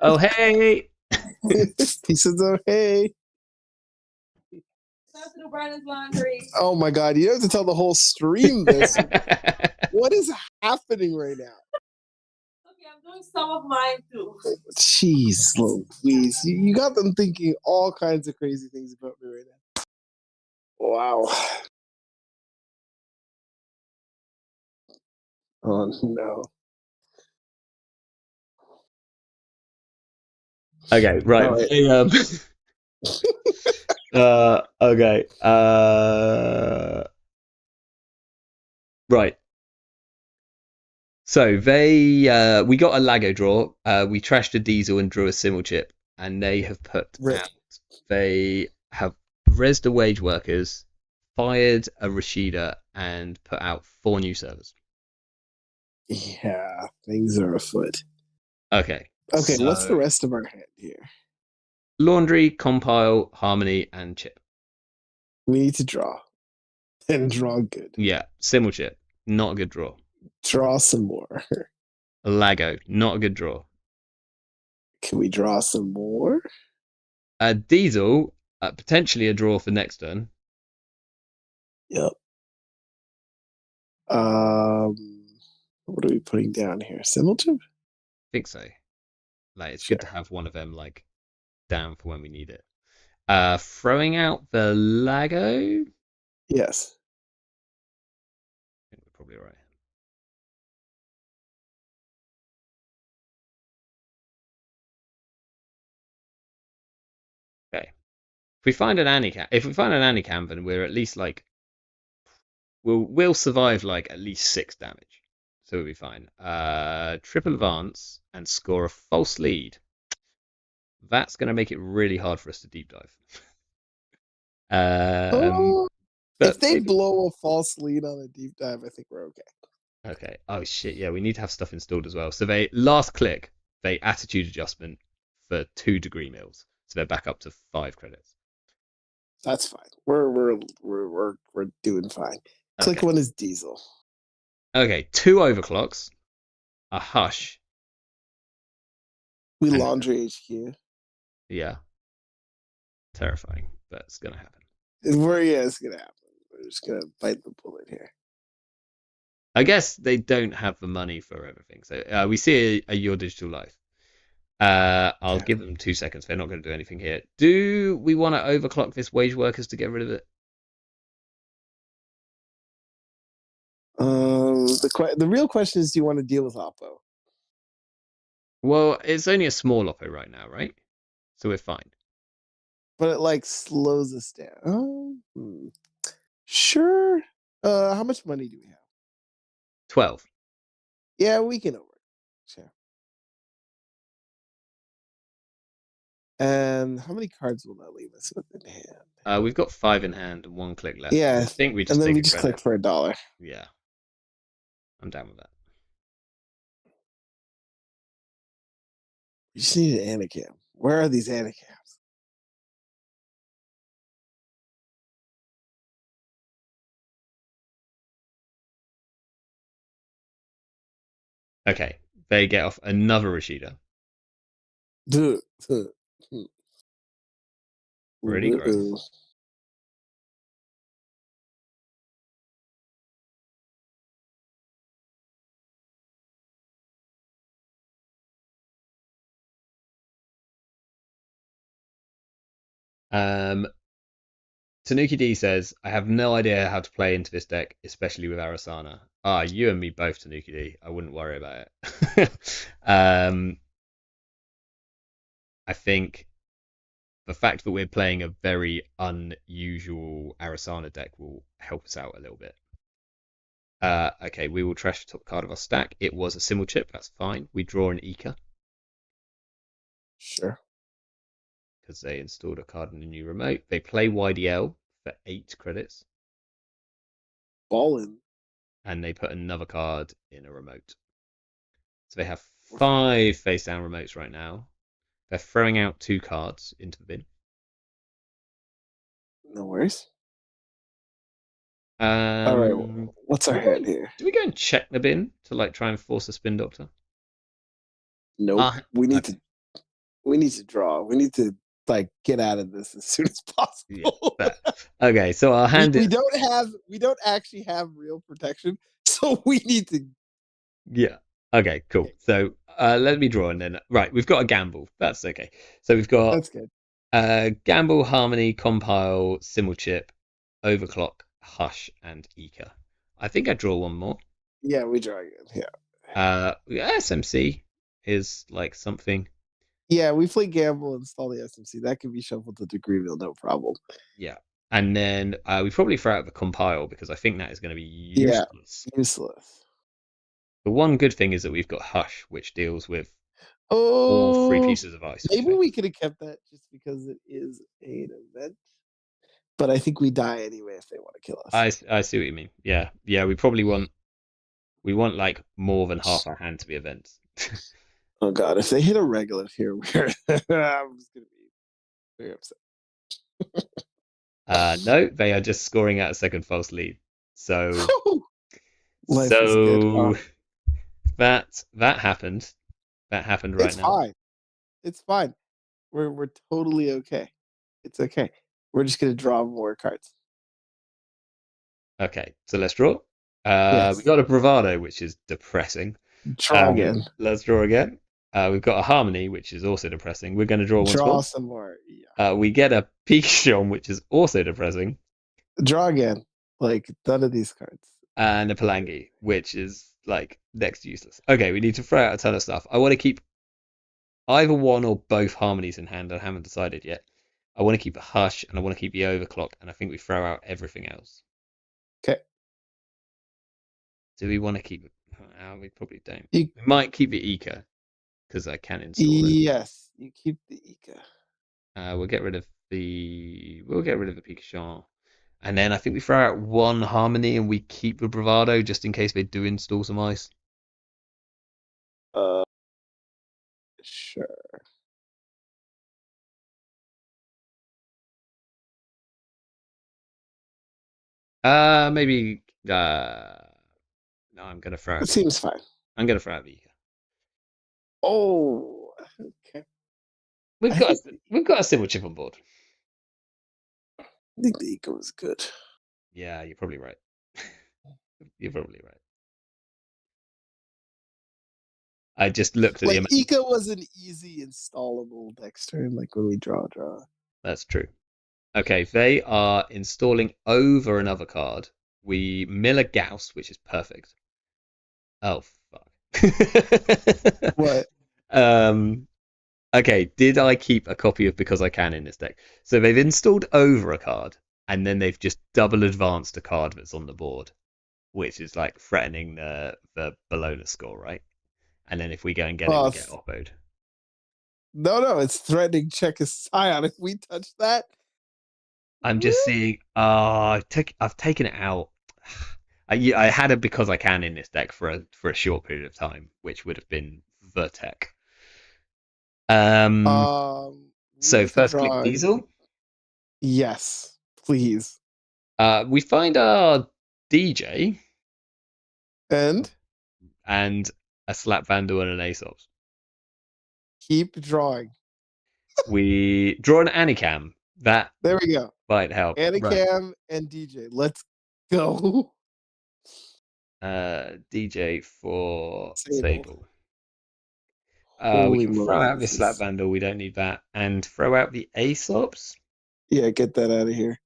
Oh hey! He says, "Oh hey." Oh my god! You have to tell the whole stream this. What is happening right now? Okay, I'm doing some of mine too. Jeez Louise. You got them thinking all kinds of crazy things about me right now. Wow. Oh no. Okay, right. Okay. Right. So we got a Lago draw. We trashed a Diesel and drew a Simul chip, and they have put Rip. out. They have rezzed the wage workers, fired a Rashida, and put out 4 new servers. Yeah, things are afoot. Okay. Okay, so what's the rest of our hand here? Laundry, Compile, Harmony, and Chip. We need to draw. And draw good. Yeah, Simul chip, not a good draw. Draw some more. Lago, not a good draw. Can we draw some more? Diesel, potentially a draw for next turn. Yep. What are we putting down here? Simultaneous? I think so. Like it's Sure. good to have one of them like down for when we need it. Throwing out the Lago. Yes. I think we're probably right. Okay. If we find an Anicam, then we're at least like we'll survive like at least 6 damage. So we'll be fine. Triple advance and score a false lead. That's going to make it really hard for us to deep dive. If they maybe, blow a false lead on a deep dive, I think we're okay. Okay. Oh shit. Yeah, we need to have stuff installed as well. So they last click, they attitude adjustment for 2 degree mills. So they're back up to 5 credits. That's fine. We're doing fine. Click Okay. one is diesel. Okay. 2 overclocks, a hush, We and laundry HQ. yeah, terrifying, but it's gonna happen. It's gonna happen. We're just gonna bite the bullet here. I guess they don't have the money for everything. So we see a Your Digital Life. I'll Okay. give them 2 seconds. They're not going to do anything here. Do we want to overclock this wage workers to get rid of it? The real question is, do you want to deal with Oppo? Well, it's only a small Oppo right now, right? So we're fine. But it like slows us down. Sure. How much money do we have? 12. Yeah, we can over. Sure. And how many cards will that leave us with in hand? We've got 5 in hand and 1 click left. Yeah, I think we and just then take we a just credit. click for $1. Yeah, I'm down with that. We just need an Anacam. Where are these Anacams? Okay, they get off another Rashida. Dude. Pretty gross. Tanuki D says, I have no idea how to play into this deck, especially with Arissana. Ah, you and me both, Tanuki D. I wouldn't worry about it. I think the fact that we're playing a very unusual Arissana deck will help us out a little bit. Okay, we will trash the top card of our stack. It was a symbol chip, that's fine. We draw an Eka. Sure. Because they installed a card in the new remote. They play YDL for 8 credits. Ballin'. And they put another card in a remote. So they have 5 face down remotes right now. They're throwing out 2 cards into the bin. No worries. Um, All right, what's our hand here? Do we go and check the bin to like try and force a spin doctor? Nope. We need to draw. We need to like get out of this as soon as possible. Yeah, okay, so our hand we don't actually have real protection, so we need to. Yeah. Okay, cool. So let me draw and then right, we've got a gamble. That's okay. So we've got That's good. gamble, harmony, compile, symbol chip, overclock, hush, and Eka. I think I draw one more. Yeah, we draw again. Yeah. SMC is like something. Yeah, we play gamble, install the SMC. That can be shuffled to Degreeville, no problem. Yeah. And then we probably throw out the compile because I think that is going to be useless. Yeah, useless. The one good thing is that we've got hush, which deals with all 3 pieces of ice. Maybe we could have kept that just because it is an event. But I think we die anyway if they want to kill us. I see what you mean. Yeah. We probably want like more than half our hand to be events. Oh god, if they hit a regular here, I'm just gonna be very upset. No, they are just scoring out a second false lead. So Life is good. That happened. That happened right now. Fine. It's fine. We're totally okay. It's okay. We're just gonna draw more cards. Okay, so let's draw. Yes. We got a bravado, which is depressing. Draw again. Let's draw again. We've got a harmony, which is also depressing. We're going to draw once more. Draw some more. Yeah. We get a Pikachu, which is also depressing. Draw again. Like none of these cards. And a Palangi, which is like next to useless. Okay, we need to throw out a ton of stuff. I want to keep either one or both harmonies in hand. I haven't decided yet. I want to keep a hush and I want to keep the overclock, and I think we throw out everything else. Okay. Do we want to keep it? We probably don't. We might keep the Eka because I can install it. Yes, you keep the Eka. We'll get rid of the Pikachu. And then I think we throw out one Harmony and we keep the Bravado just in case they do install some ice. Sure. Maybe. No, I'm gonna throw out. It seems fine. I'm gonna throw out Vika. Oh, okay. We've I got think, we've got a civil chip on board. I think the eco is good. Yeah, you're probably right. You're probably right. I just looked at the Like amount. eco was an easy installable next turn. Like when we draw. That's true. Okay, they are installing over another card. We mill a Gauss, which is perfect. Oh fuck. What? Okay, did I keep a copy of Because I Can in this deck? So they've installed over a card, and then they've just double advanced a card that's on the board, which is like threatening the Bologna score, right? And then if we go and get it, we get oppoed. No, it's threatening check is Scion. If we touch that, I'm just seeing. I've taken it out. I had a Because I Can in this deck for a short period of time, which would have been the tech. So first click Diesel. Yes, please. We find our DJ And a Slap Vandal and an Aesop's. keep drawing. We draw an Anicam. That There we go. might help. Anicam and DJ. Let's go. DJ for Sable. We can throw out this Slap Vandal. We don't need that. And throw out the Aesop's. Yeah, get that out of here.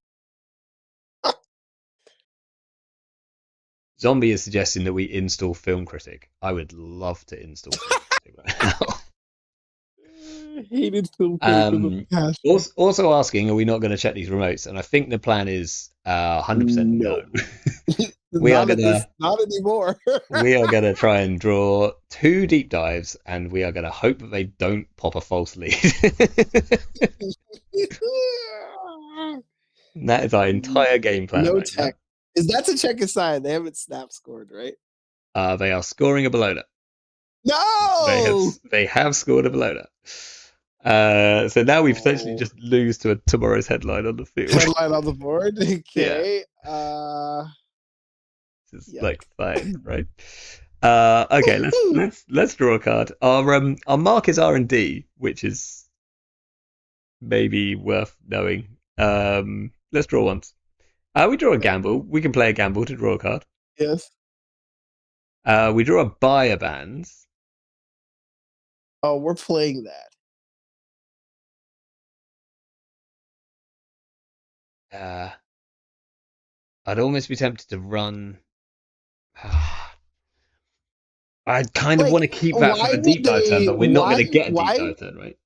Zombie is suggesting that we install Film Critic. I would love to install Film Critic right now. Hated Film Critic. Also asking, are we not going to check these remotes? And I think the plan is 100% no. Not anymore. We are going to try and draw 2 deep dives, and we are going to hope that they don't pop a false lead. That is our entire game plan. No tech. Is that a check aside? They haven't snap scored, right? They are scoring a Bologna. No! They have scored a Bologna. So now we potentially just lose to tomorrow's headline on the field. Headline on the board? Okay. Yeah. This is like fine, right? Okay, let's draw a card. Our mark is R&D, which is maybe worth knowing. Let's draw once. We draw a gamble. We can play a gamble to draw a card. Yes. We draw a buyer bands. Oh, we're playing that. I'd almost be tempted to run. I'd kind of want to keep that for the deep dive turn, but we're not going to get a deep dive turn, right?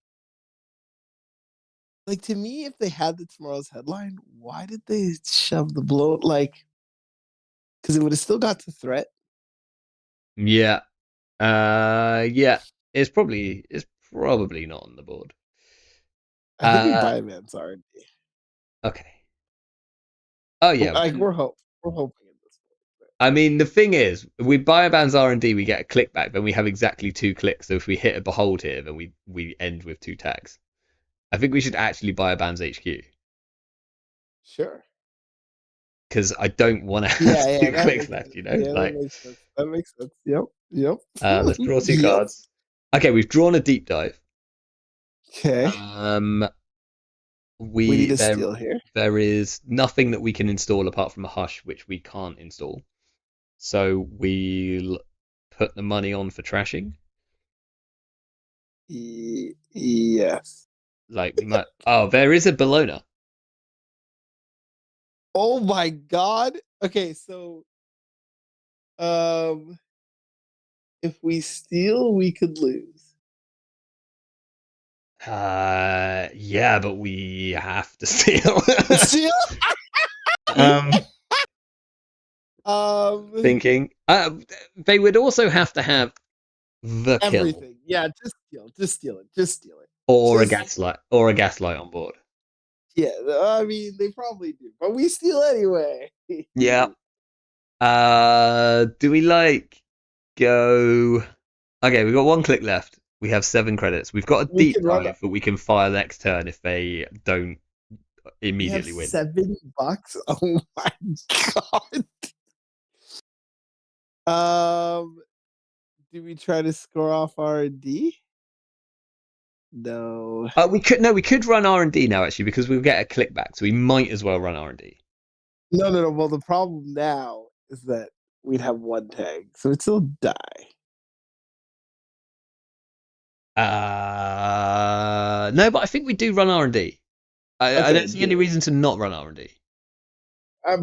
Like, to me, if they had the tomorrow's headline, why did they shove the blow? Like, because it would have still got to threat. Yeah. Yeah. It's probably not on the board. I think we buy man's R&D. Okay. Oh yeah. Like, we're hoping at this point. I mean, the thing is, we buy a band's R&D, we get a click back, then we have exactly 2 clicks. So if we hit a behold here, then we end with 2 tags. I think we should actually buy a band's HQ. Sure. Because I don't want to have 2 clicks left, you know? Yeah, like, that makes sense. Yep. Let's draw 2 cards. Okay, we've drawn a deep dive. Okay. We need a steal here. There is nothing that we can install apart from a hush, which we can't install. So we'll put the money on for trashing. Yes. Like we might. Oh, there is a Bologna. Oh my god. Okay, so if we steal, we could lose. Yeah, but we have to steal. Steal? Thinking. They would also have to have the everything. kill. Yeah, just steal it. Or a gaslight on board. Yeah, I mean they probably do, but we steal anyway. Yeah. Do we go? Okay, we've got one click left. We have 7 credits. We've got a We deep can run. dive, but we can fire next turn if they don't We have immediately win. $70. Oh my god. Do we try to score off R&D? No. We could run R&D now actually because we'll get a click back, so we might as well run R&D. No. Well, the problem now is that we'd have 1 tag, so it'd still die. No, but I think we do run R&D. I Okay, don't see any reason to not run R&D.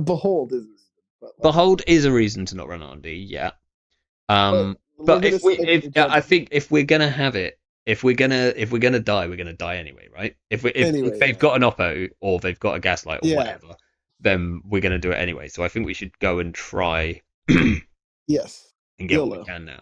Behold is a reason, but like, Behold is a reason to not run R&D, yeah. we're But gonna stick to I jump. think if we're gonna have it, if we're gonna die, we're gonna die anyway, right? If Anyway, they've got an oppo or they've got a gaslight or Yeah. whatever, then we're gonna do it anyway. So I think we should go and try yes. and get what YOLO. we can now.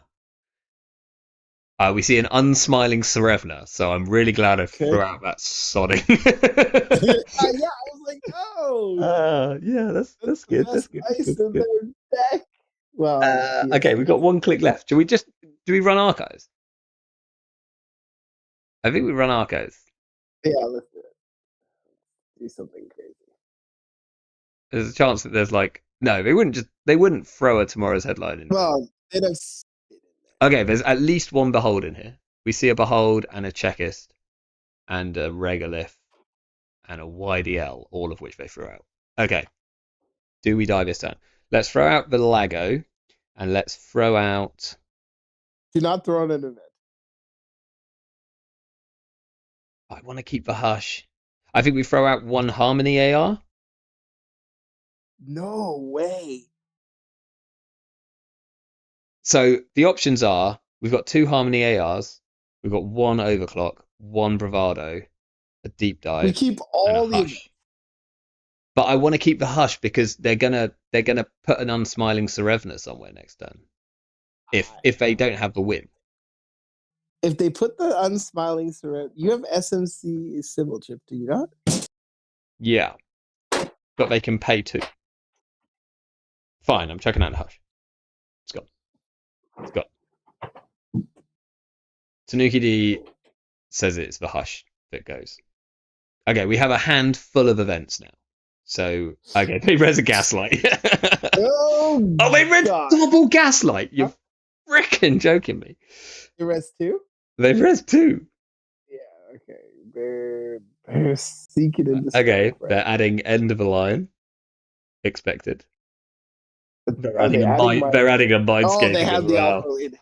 We see an unsmiling Serevna, so I'm really glad I Okay. threw out that sodding. Yeah, I was like, oh, Yeah, that's the good. best That's good. ice Good, in good. their deck. Well, Okay, we've got 1 click left. Do we run Archives? I think we run Archives. Yeah, let's do it. Do something crazy. There's a chance that there's no, they wouldn't throw a tomorrow's headline in. Well, they'd have. Okay, there's at least 1 Behold in here. We see a Behold and a Checklist and a Regolith and a YDL, all of which they threw out. Okay, do we die this turn? Let's throw out the Lago and let's throw out. Do not throw in an event. I want to keep the Hush. I think we throw out 1 Harmony AR. No way. So the options are we've got 2 Harmony ARs, we've got 1 Overclock, 1 Bravado, a Deep Dive, We keep and all a the. Hush. But I want to keep the Hush because they're gonna put an unsmiling Serevna somewhere next turn. If they don't have the win. If they put the unsmiling surrender, you have SMC symbol chip, do you not? Yeah. But they can pay 2. Fine, I'm checking out the Hush. It's gone. Tanuki D says it's the Hush that goes. Okay, we have a handful of events now. So, okay, they res a Gaslight. Oh, they res God. double Gaslight. You're freaking joking me. The rest too? They've res 2. Yeah, okay. They're seeking and Okay, destroy, right? they're adding End of a Line. Expected. They're Are adding they a adding they're adding a Oh, Mindscape they as have the well. alpha in.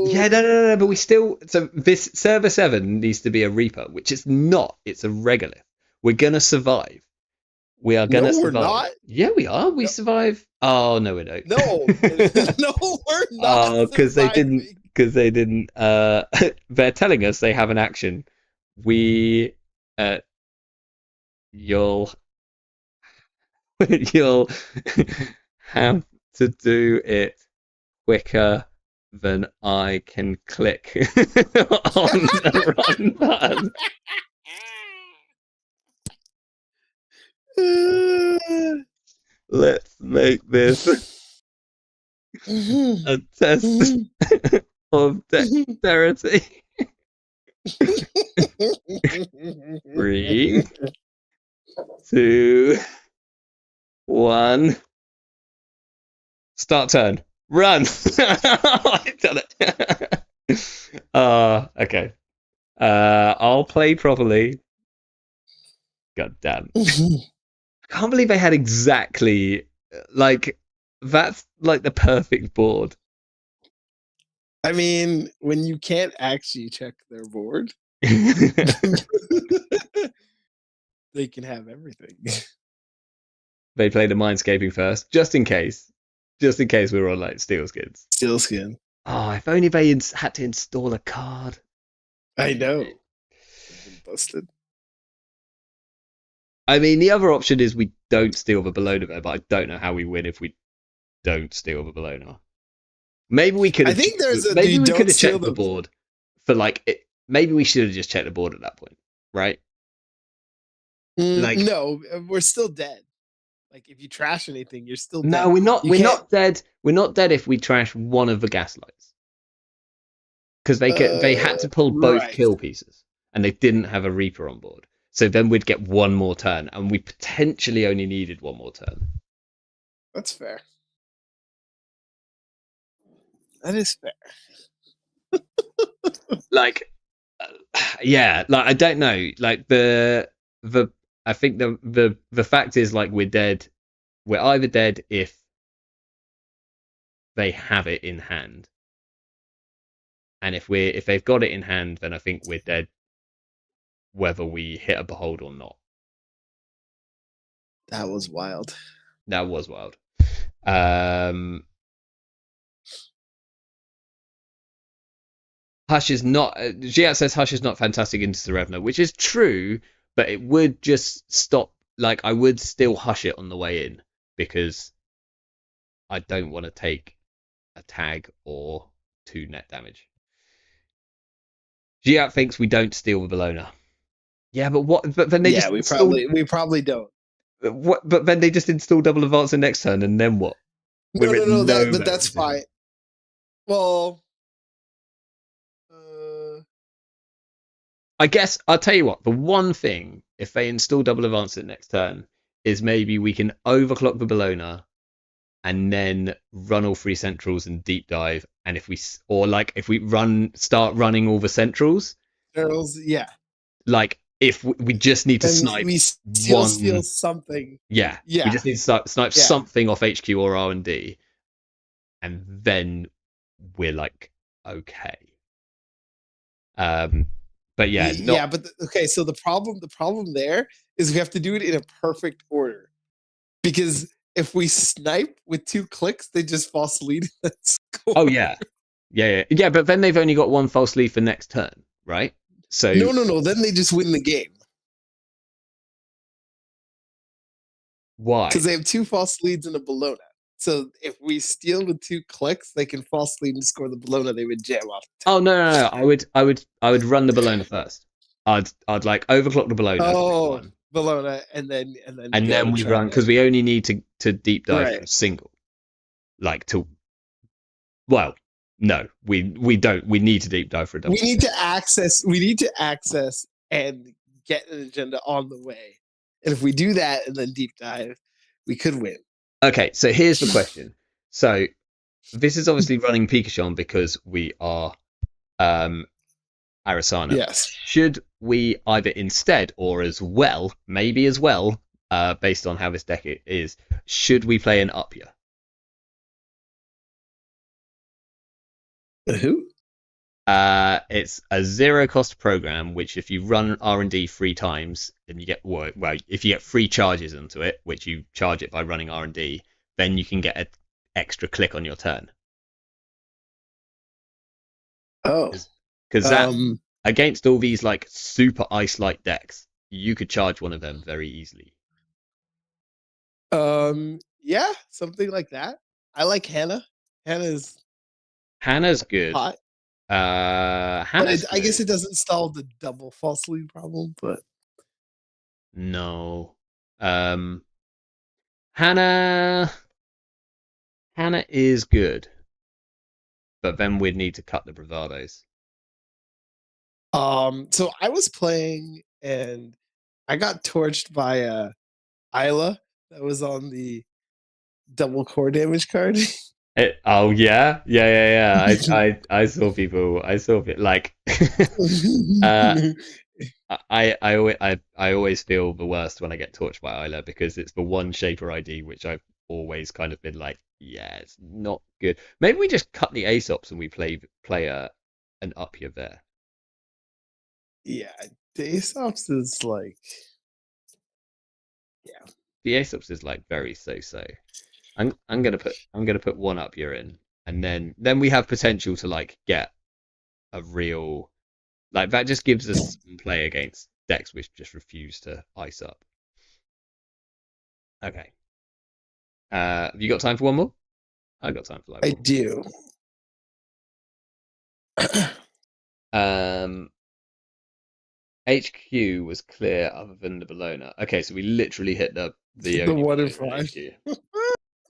Yeah, no, but we still. So this server 7 needs to be a Reaper, which is not. It's a Regolith. We're gonna survive. We are gonna No, we're survive. not. Yeah, we are. We No. survive. Oh no, we don't. No, no, we're not. Oh, because they didn't. Because they didn't. They're telling us they have an action. We. You'll. You'll have to do it quicker than I can click on the run button. Let's make this a test of dexterity. 3, 2, 1. Start turn. Run. I've done it. Okay. I'll play properly. God damn. I can't believe they had exactly that's like the perfect board. I mean, when you can't actually check their board, they can have everything. They played a Mindscaping first, just in case. Just in case we were on like Steel Skins. Steel skin. Oh, if only they had to install a card. I know. Busted. I mean, the other option is we don't steal the Bologna there, but I don't know how we win if we don't steal the Bologna. Maybe we could. I think there's a. Maybe we don't could have steal checked the board for maybe we should have just checked the board at that point, right? Like, No, we're still dead. Like if you trash anything, you're still no, dead. we're not. You We're can't. not dead. We're not dead if we trash one of the gaslights because they had to pull both Right. kill pieces and they didn't have a Reaper on board. So then we'd get one more turn, and we potentially only needed one more turn. That's fair. That is fair. Like, yeah, like I don't know. Like the I think the fact is like we're dead. We're either dead if they have it in hand, and if they've got it in hand, then I think we're dead whether we hit a behold or not. That was wild. That was wild. Hush is not. Giat says Hush is not fantastic into Serevna, which is true, but it would just stop. Like I would still hush it on the way in because I don't want to take a tag or 2 net damage. Giat thinks we don't steal the Bologna. Yeah, but what? But then they just install. We probably don't. What? But then they just install double advance the next turn, and then what? No, We're no, in no. no But better that's position. fine. Well, I guess I'll tell you what. The one thing, if they install double advance at next turn, is maybe we can overclock the Bologna and then run all 3 centrals and deep dive. And if we start running all the centrals, girls, yeah. like if we just need to And snipe we still steal one, something. yeah, Yeah. we just need to snipe Yeah. something off HQ or R&D, and then we're like okay. But yeah, Yeah, but okay. So the problem there is we have to do it in a perfect order, because if we snipe with 2 clicks, they just false lead. Oh yeah. But then they've only got 1 false lead for next turn, right? So No. Then they just win the game why? because they have 2 false leads and a Bologna. So if we steal with 2 clicks, they can false lead and score the Bologna. They would jam off. Oh no! I would run the Bologna first. I'd like overclock the Bologna. Oh, Bologna, and then we run because we only need to deep dive Right. from single, like to. Well, no, we don't. We need to deep dive for a double. We need to access. We need to access and get an agenda on the way. And if we do that and then deep dive, we could win. Okay, so here's the question. So this is obviously running Pikachu because we are Arissana. Yes. Should we either instead or as well, maybe as well, based on how this deck is, should we play an Upya? Who? It's a 0 cost program, which if you run R&D 3 times, then you get if you get 3 charges into it, which you charge it by running R&D, then you can get an extra click on your turn. Oh, because that against all these like super ice-like decks, you could charge one of them very easily. Yeah, something like that. I like Hannah. Hannah's good. hot. Hannah's I guess it doesn't solve the double false lead problem, but no. Hannah is good, but then we'd need to cut the bravados. So I was playing and I got torched by Isla that was on the double core damage card. Oh yeah. I saw people. I saw it like. I always feel the worst when I get torched by Isla because it's the one Shaper ID which I've always kind of been like, yeah, it's not good. Maybe we just cut the Aesops and we play an Upya there. Yeah, the Aesops is like, yeah, the Aesops is like very so. I'm gonna put 1 Upya in, and then we have potential to like get a real like that. Just gives us some play against decks which just refuse to ice up. Okay. Have you got time for one more? I got time for like. I do. HQ was clear other than the Bologna. Okay, so we literally hit the The only 1 in Bologna in 5.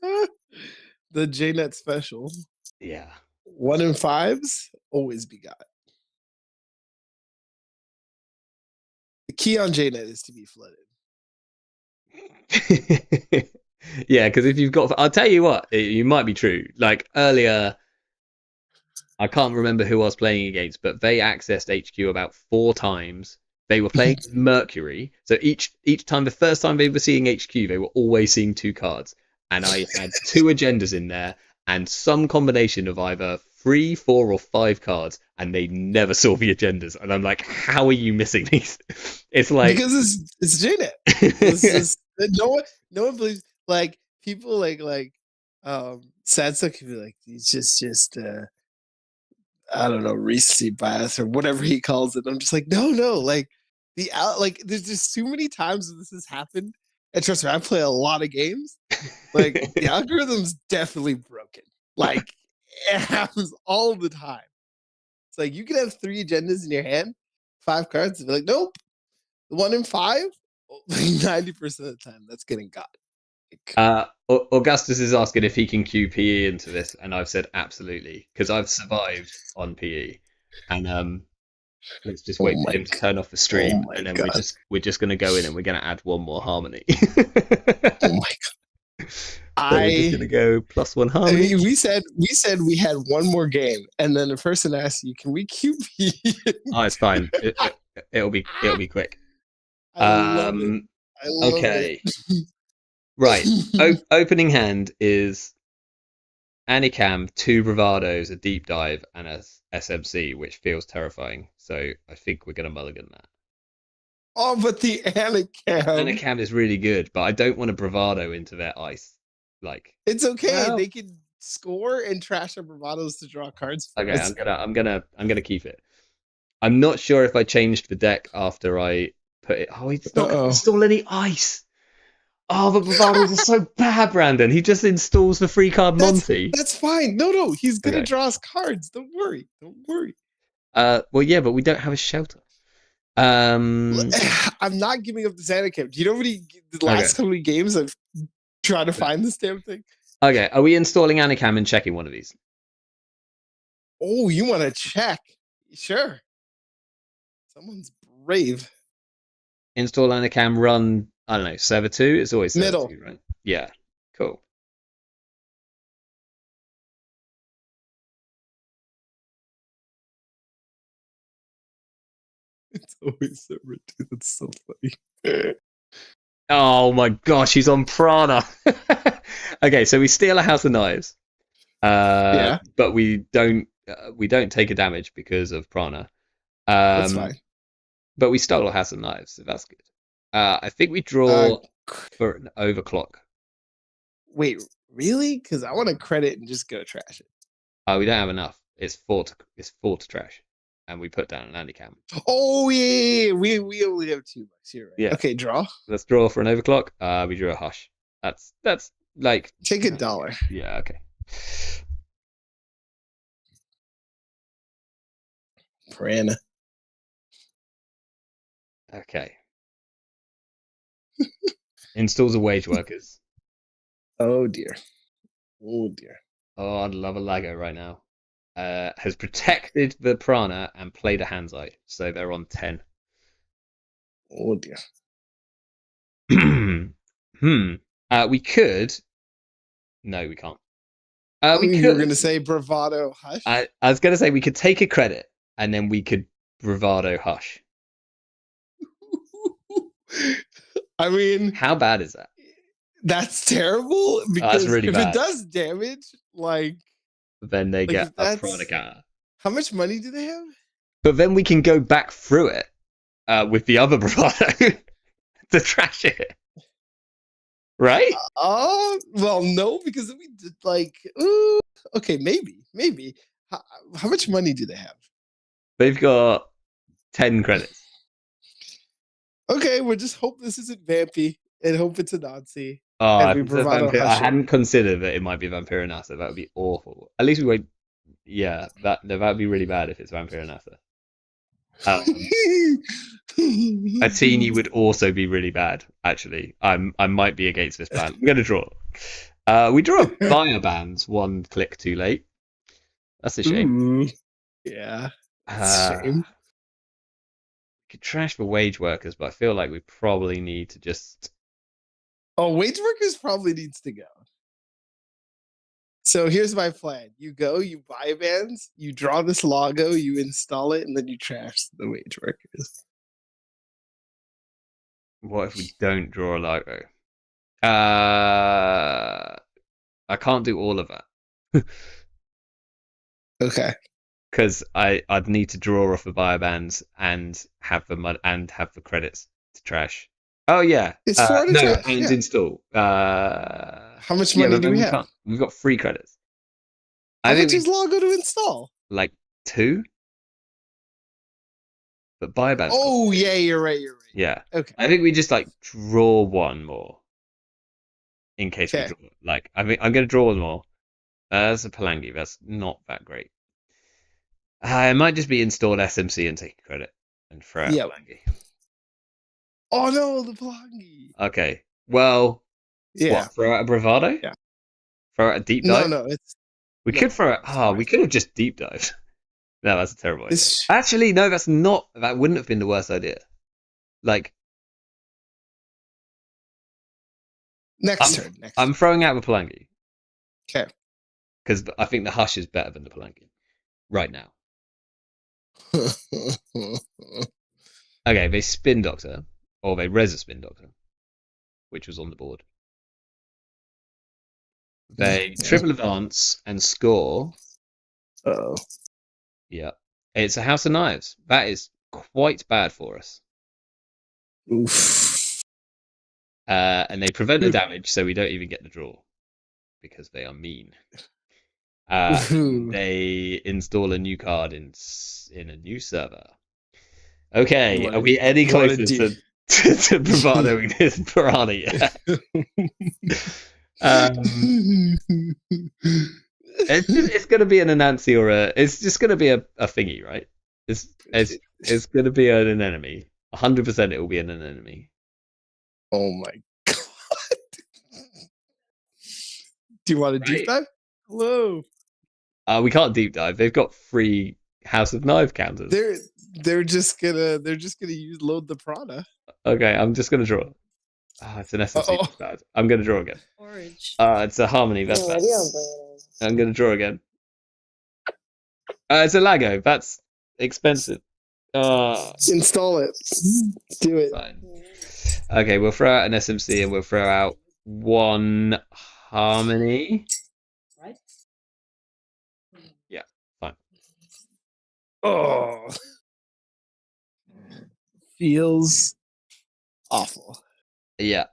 HQ. The JNet special. Yeah. 1 in 5s always be got. The key on JNet is to be flooded. Yeah, because if you've got, I'll tell you what, you might be true. Like earlier, I can't remember who I was playing against, but they accessed HQ about 4 times. They were playing Mercury, so each time, the first time they were seeing HQ, they were always seeing 2 cards, and I had 2 agendas in there, and some combination of either 3, 4, or 5 cards, and they never saw the agendas, and I'm like, how are you missing these? It's like because it's JNet. It's just, no one believes, like people like sad stuff can be like he's just I don't know, recency bias or whatever he calls it. I'm just like, no, like like there's just too many times that this has happened. And trust me, I play a lot of games. Like the algorithm's definitely broken. Like it happens all the time. It's like you can have 3 agendas in your hand, 5 cards, and be like, nope, 1 in 5, 90% of the time that's getting got. Augustus is asking if he can queue PE into this, and I've said absolutely because I've survived on PE. And let's just wait for him to turn off the stream, and then we're just gonna go in and we're gonna add 1 more harmony. Oh my god! So we're just gonna go +1 harmony. We said we had 1 more game, and then the person asked you, "Can we queue PE?" Oh, it's fine. It'll be quick. I love okay. It. Right. Opening hand is Anikam, 2 bravados, a deep dive, and a SMC, which feels terrifying. So I think we're going to mulligan that. Oh, but the Anikam. Anikam is really good, but I don't want a bravado into their ice. Like it's okay. They can score and trash our bravados to draw cards. Okay, I'm gonna keep it. I'm not sure if I changed the deck after I put it. Oh, he's not going to install any ice. Oh, the bravados are so bad, Brandon. He just installs the 3 card Monty. That's fine. No, he's gonna draw us cards. Don't worry. Well, yeah, but we don't have a shelter. I'm not giving up the Anikam. Do you know the last couple of games I've tried to find this damn thing? Okay, are we installing Anikam and checking one of these? Oh, you want to check? Sure. Someone's brave. Install Anikam, run, I don't know, server 2? It's always server middle 2, right? Yeah, cool. It's always server 2. That's so funny. Oh my gosh, he's on Prana. Okay, so we steal a House of Knives. Yeah. But we don't take a damage because of Prana. That's fine. But we stole a House of Knives, so that's good. I think we draw for an overclock. Wait, really? Because I want to credit and just go trash it. Oh, we don't have enough. It's 4 to trash, and we put down an Anikam. Oh yeah, we only have $2. You're right. Yeah. Okay, draw. Let's draw for an overclock. We drew a hush. That's like take $1. Yeah. Okay. Prana. Okay. Installs of wage workers. Oh dear. Oh, I'd love a Lago right now. Has protected the Prana and played a Handsite, so they're on 10. Oh dear. We could. No, we can't. We could. You were going to say bravado hush? I was going to say we could take a credit and then we could bravado hush. I mean, how bad is that? That's terrible because that's really if bad. It does damage, like then they get a Prana. How much money do they have? But then we can go back through it with the other bravado to trash it. Right? Well, no, because we did like, okay, maybe. How much money do they have? They've got 10 credits. Okay, we'll just hope this isn't Vampy and hope it's a Nazi. Oh, I hadn't considered that it might be Vampira Nasa. That would be awful. At least we won't. Yeah, that would be really bad if it's Vampira Nasa. A teeny would also be really bad. Actually, I might be against this ban. I'm gonna draw. We draw a buyer bans 1 click too late. That's a shame. Ooh, yeah, it's a shame. Could trash for wage workers, but I feel like we probably need to just. Oh, wage workers probably needs to go. So here's my plan. You go, you buy bands, you draw this logo, you install it, and then you trash the wage workers. What if we don't draw a logo? I can't do all of that. Okay. Because I'd need to draw off the buyer bands and have the credits to trash. Oh yeah, It's 4 to no, trash. and Yeah. install. How much Yeah, money but do then we we have? can't. We've got 3 credits. How I think much is logo to install? like 2, but buyer bands. Oh yeah, you're right. You're right. Yeah, Okay. I think we just like draw one more in case we Okay. draw. Like I mean, I'm gonna draw one more. That's a Palangi. That's not that great. It might just be installed SMC and take a credit and throw out Yep. Palangi. Oh no, the Palangi. Okay. Well, Yeah. what? Throw out a bravado? Yeah. Throw out a deep No, dive? no, it's We no, could throw it. it's Ah, fine. we could have just deep dived. No, that's a terrible idea. It's Actually, no, that's not. That wouldn't have been the worst idea. Like, next turn. Next. I'm throwing out the Palangi Okay. because I think the Hush is better than the Palangi right now. Okay, they spin Doctor, or they res a spin Doctor, which was on the board. They triple advance and score. Oh. Yeah. It's a House of Knives. That is quite bad for us. Oof. And they prevent the damage, so we don't even get the draw because they are mean. They install a new card in a new server. Okay, are we any closer to bravadoing this piranha yet? It's going to be an Anansi or it's just going to be a thingy, right? It's going to be an enemy. 100% it will be an enemy. Oh my god. Do you want a deep dive? Hello. We can't deep dive. They've got 3 House of Knife counters. They're just gonna use load the Prada. Okay, I'm just gonna draw. It's an SMC. That's bad. I'm gonna draw again. Orange. It's a Harmony. That's bad. I'm gonna draw again. It's a Lago. That's expensive. Install it. Do it. Fine. Okay, we'll throw out an SMC and we'll throw out 1 Harmony. Right? Yeah, fine. Oh. Feels awful. Yeah.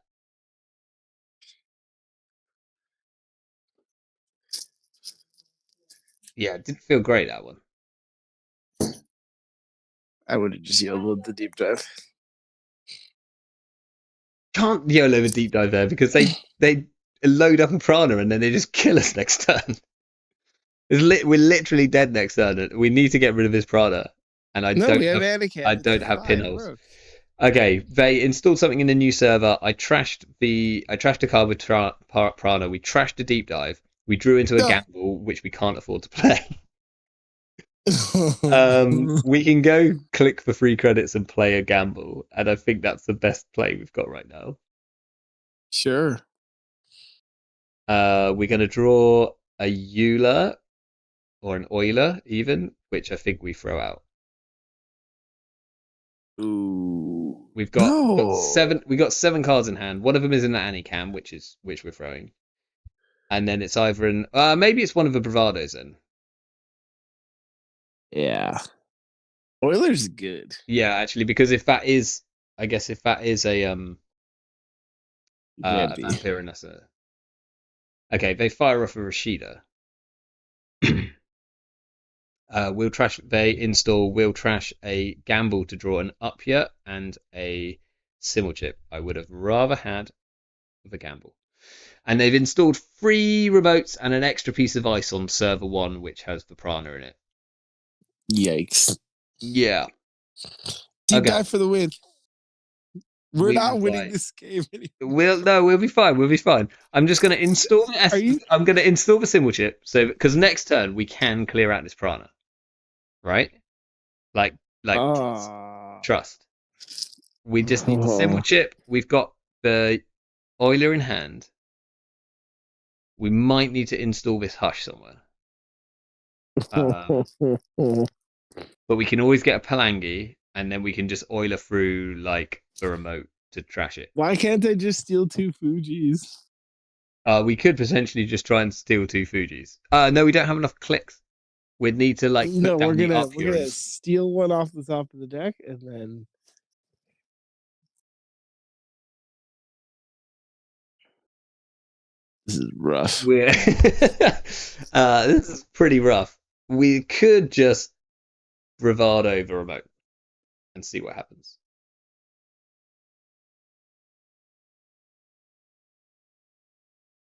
Yeah, it didn't feel great, that one. I would have just yelled the deep dive. Can't YOLO a deep dive there because they load up a Prana and then they just kill us next turn. We're literally dead next turn. We need to get rid of this Prana. And I don't have pinholes. Okay, they installed something in the new server. I trashed a card with Prana. We trashed a deep dive. We drew into a gamble, which we can't afford to play. We can go click for 3 credits and play a gamble, and I think that's the best play we've got right now. Sure. We're going to draw a Euler or an Euler even, which I think we throw out. Ooh. We've got 7. We got 7 cards in hand. One of them is in the Anicam, which we're throwing, and then it's either in maybe it's one of the bravados then. Yeah. Euler's good. Yeah, actually, because if that is a vampire and that's a okay, they fire off a Rashida. We'll trash a gamble to draw an Upya and a Simulchip. I would have rather had the gamble. And they've installed 3 remotes and an extra piece of ice on server 1, which has the Prana in it. Yikes. Yeah. Deep Okay, dive for the win. We're we will not winning fight. this game anymore. We'll be fine. We'll be fine. I'm just going to install Are you? I'm going to install the symbol chip. So because next turn we can clear out this prana, right? Like like trust. We just need the symbol chip. We've got the Euler in hand. We might need to install this hush somewhere. But we can always get a Palangi, and then we can just Euler through like the remote to trash it. Why can't I just steal 2 Fujis? We could potentially just try and steal 2 Fujis. No, we don't have enough clicks. We'd need to like No, put down the we're up gonna Urans. steal one off the top of the deck, and then this is rough. We're this is pretty rough. We could just bravado the remote and see what happens.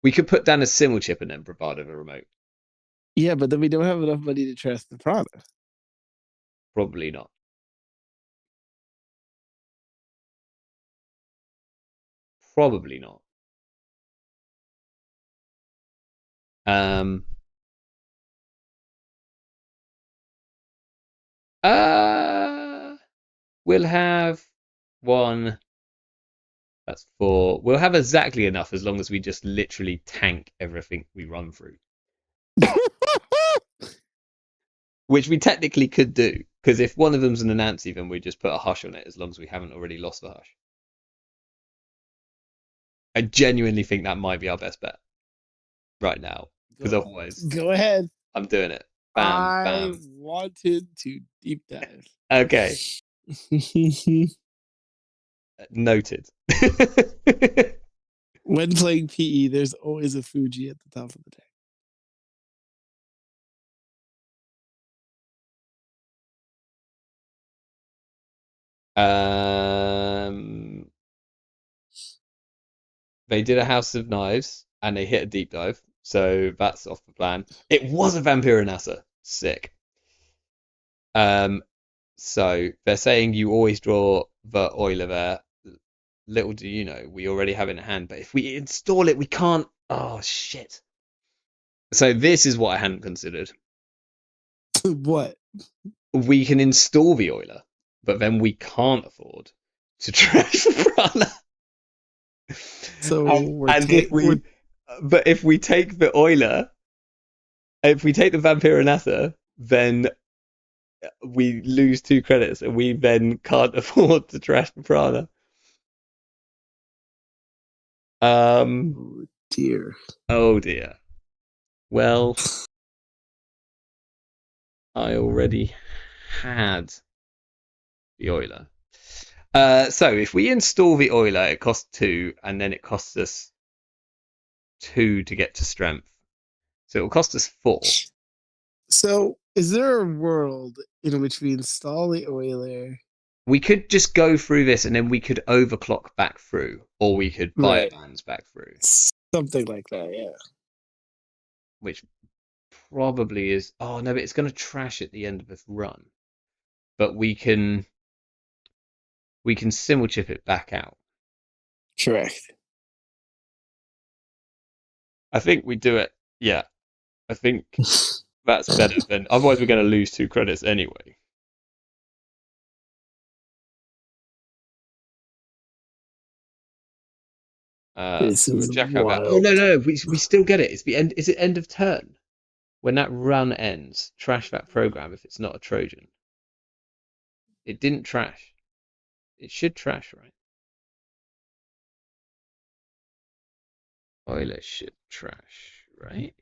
We could put down a symbol chip and then bravado the remote. Yeah, but then we don't have enough money to trust the product. Probably not. Probably not. Um. We'll have 1. That's 4. We'll have exactly enough as long as we just literally tank everything we run through. Which we technically could do, because if one of them's an Anansi, then we just put a hush on it as long as we haven't already lost the hush. I genuinely think that might be our best bet right now, because otherwise, Go ahead. I'm doing it. Bam, I bam. wanted to deep dive. Okay, noted. When playing PE, there's always a Fuji at the top of the deck. They did a House of Knives and they hit a deep dive, so that's off the plan. It was a Vampira Nasa. Sick. So they're saying you always draw the Euler there. Little do you know, we already have it in hand, but if we install it, we can't. Oh shit. So this is what I hadn't considered. What? We can install the Euler, but then we can't afford to trash the Prana. So but if we take the Euler, if we take the Vampira Nasa, then we lose 2 credits, and we then can't afford to trash the Prana. Oh dear. Oh dear. Well, I already had the Euler. So if we install the Euler, it costs 2, and then it costs us 2 to get to strength. So it will cost us 4. So is there a world in which we install the Euler? We could just go through this, and then we could overclock back through, or we could buy Right. lands back through. Something like that, yeah. Which probably is. Oh no, but it's going to trash at the end of this run. But we can symbol chip it back out. Correct. I think we do it. Yeah, I think that's better than. Otherwise, we're going to lose 2 credits anyway. This We'll is check out that. Oh wild. no, we still get it. It's the end. Is it end of turn? When that run ends, trash that program if it's not a Trojan. It didn't trash. It should trash, right? Euler should trash, right?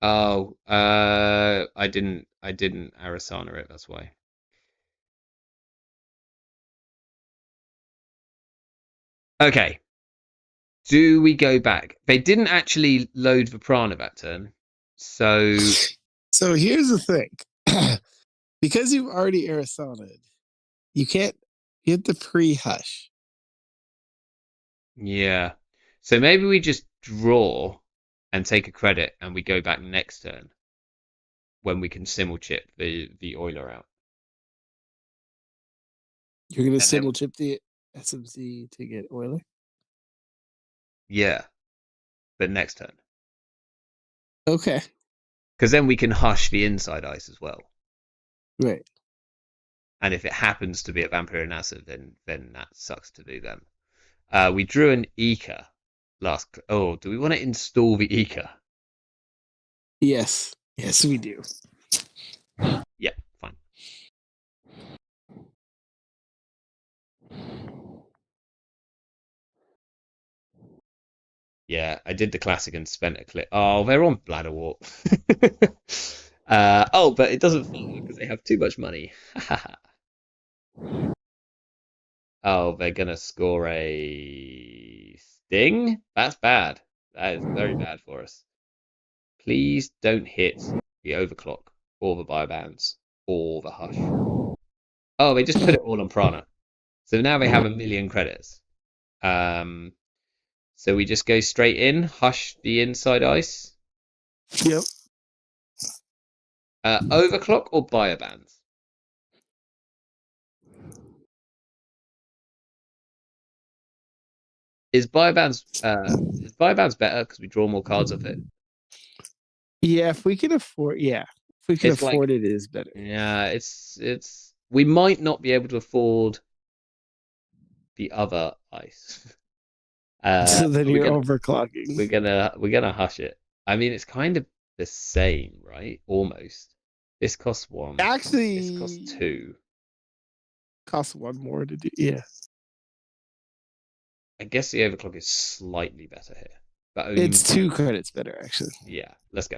Oh, I didn't Arissana it, that's why. Okay. Do we go back? They didn't actually load the Prana that turn. So here's the thing. Because you've already Arissana'd, you have to pre-hush. yeah. So maybe we just draw and take a credit, and we go back next turn when we can symbol chip the Euler out. You're gonna And then, symbol chip the SMC to get Oiler? yeah, but next turn. Okay. Because then we can hush the inside ice as well. Right. And if it happens to be a Vampire Acid, then that sucks to do them. We drew an Eka last. Oh, do we want to install the Eka? Yes. Yes, we do. Yeah, fine. Yeah, I did the classic and spent a clip. Oh, they're on Bladder Warp. Oh, but it doesn't follow because they have too much money. Oh, they're gonna score a sting? That's bad. That is very bad for us. Please don't hit the overclock or the biobands or the hush. Oh, they just put it all on Prana. So now they have 1,000,000 credits. So we just go straight in, hush the inside ice. Yep. Overclock or biobands? Is biobands better because we draw more cards of it? Yeah, if we can afford It's like it is better. yeah, it's we might not be able to afford the other ice. So then But you're overclocking. we're gonna hush it. I mean, it's kind of the same, right? Almost. This costs 1. This costs Actually 2. costs 1 more to do. Yeah. I guess the overclock is slightly better here, but only It's 2 credits better, actually. yeah. Let's go.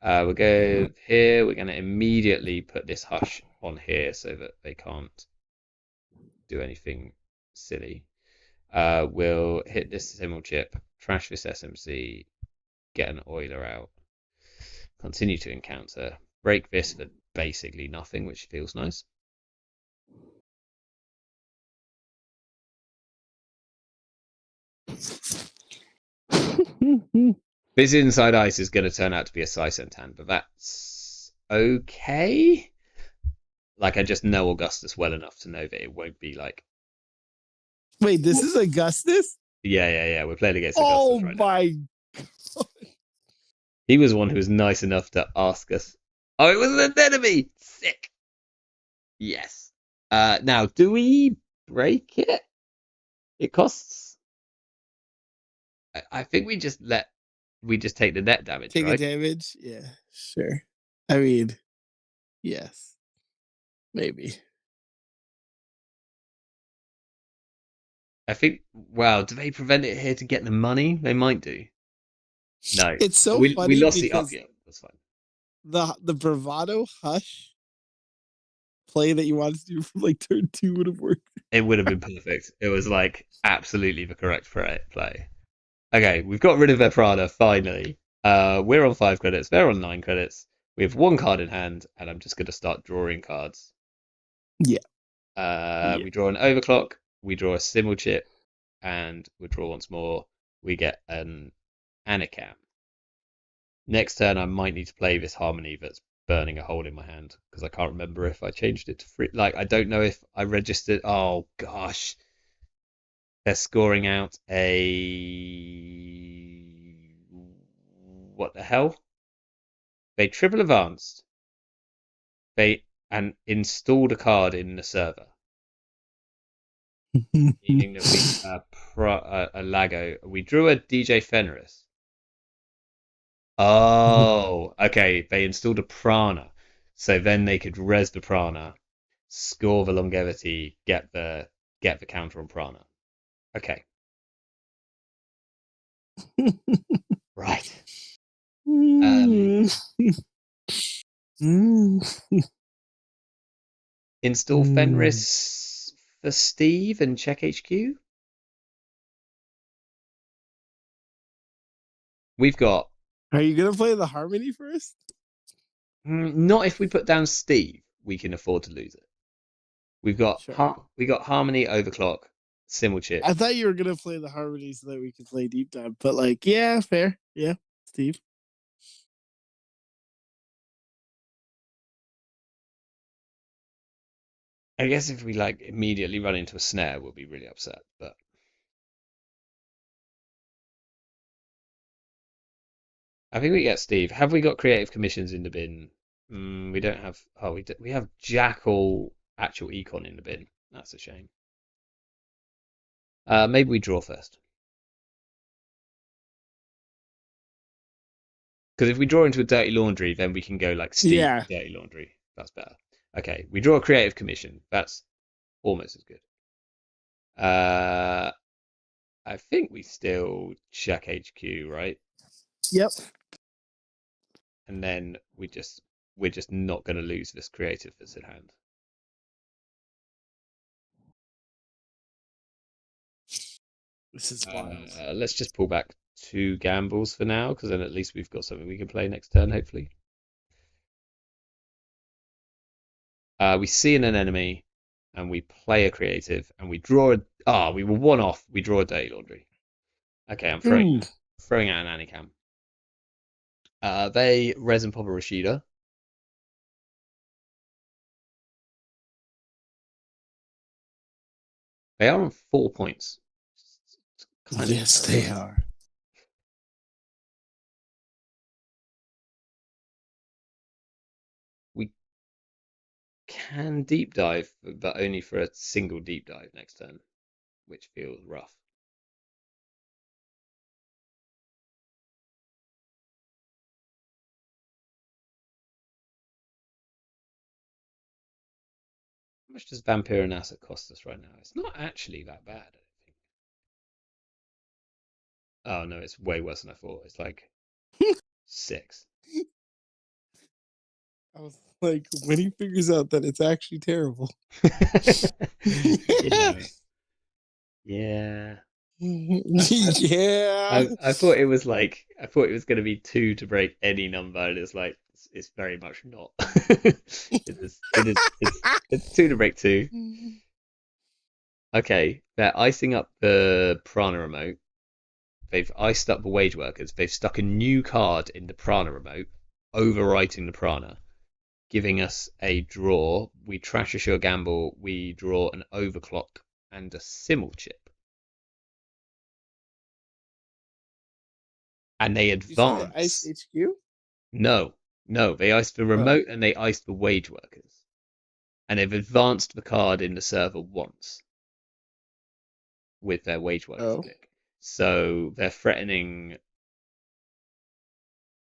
We'll go here. We're gonna immediately put this hush on here so that they can't do anything silly. We'll hit this symbol chip, trash this SMC, get an Oiler out, continue to encounter, break this for basically nothing, which feels nice. This inside ice is going to turn out to be a Sisentan, but that's okay. Like, I just know Augustus well enough to know that it won't be like. Wait, this is Augustus? Yeah. We're playing against Oh Augustus right now. my God. He was the one who was nice enough to ask us. Oh, it was an enemy! Sick. Yes. Now, do we break it? It costs. I think we just take the net damage, Take a right? damage? Yeah, sure. I mean, yes. Maybe. I think. Wow, do they prevent it here to get the money? They might do. No, It's so we funny lost the up. because Yeah, that's fine. the bravado hush play that you wanted to do from like turn 2 would have worked. It would have been perfect. It was like absolutely the correct play. Okay, we've got rid of their Prada finally. We're on 5 credits. They're on 9 credits. We have 1 card in hand, and I'm just going to start drawing cards. Yeah. We draw an overclock. We draw a symbol chip, and we draw once more. We get an Anacam. Next turn, I might need to play this harmony that's burning a hole in my hand because I can't remember if I changed it to free. Like, I don't know if I registered. Oh gosh, they're scoring out a what the hell? They triple advanced. They and installed a card in the server, meaning that we a Lago. We drew a DJ Fenris. Oh, okay. They installed a Prana, so then they could res the Prana, score the longevity, get the counter on Prana. Okay, right. Install Fenris for Steve and check HQ. We've got Are you gonna play the harmony first? not if we put down Steve, we can afford to lose it. We've got Sure. we got Harmony, Overclock, Symbol Chip. I thought you were gonna play the harmony so that we could play deep dive, but like, yeah, fair. Yeah, Steve. I guess if we like immediately run into a snare, we'll be really upset. But I think we get Steve. Have we got creative commissions in the bin? We don't have. Oh, we have Jackal actual econ in the bin. That's a shame. Maybe we draw first. Because if we draw into a dirty laundry, then we can go like Steve Yeah. dirty laundry. That's better. Okay, we draw a creative commission. That's almost as good. I think we still check HQ, right? Yep. And then we're just not going to lose this creative that's in hand. This is wild. Let's just pull back 2 gambles for now, because then at least we've got something we can play next turn, hopefully. We see an enemy, and we play a creative, and we draw a... we were 1 off. We draw a dirty laundry. Okay, I'm throwing out an Anikam. They resin pop a Rashida. They are on 4 points. Yes, they are. We can deep dive, but only for a single deep dive next turn, which feels rough. How much does Vampire and Asset cost us right now? It's not actually that bad, I don't think. Oh no, it's way worse than I thought. It's like 6. I was like, when he figures out that it's actually terrible. Yeah. Yeah. Yeah. I thought it was like I thought it was going to be 2 to break any number, and it's like it's very much not. It's 2 to break 2. Okay, they're icing up the Prana remote. They've iced up the wage workers. They've stuck a new card in the Prana remote, overwriting the Prana, giving us a draw. We trash a sure gamble. We draw an overclock and a Simmel chip. And they advance. Ice HQ? No, they iced the remote and they iced the wage workers. And they've advanced the card in the server once with their wage workers click. So they're threatening.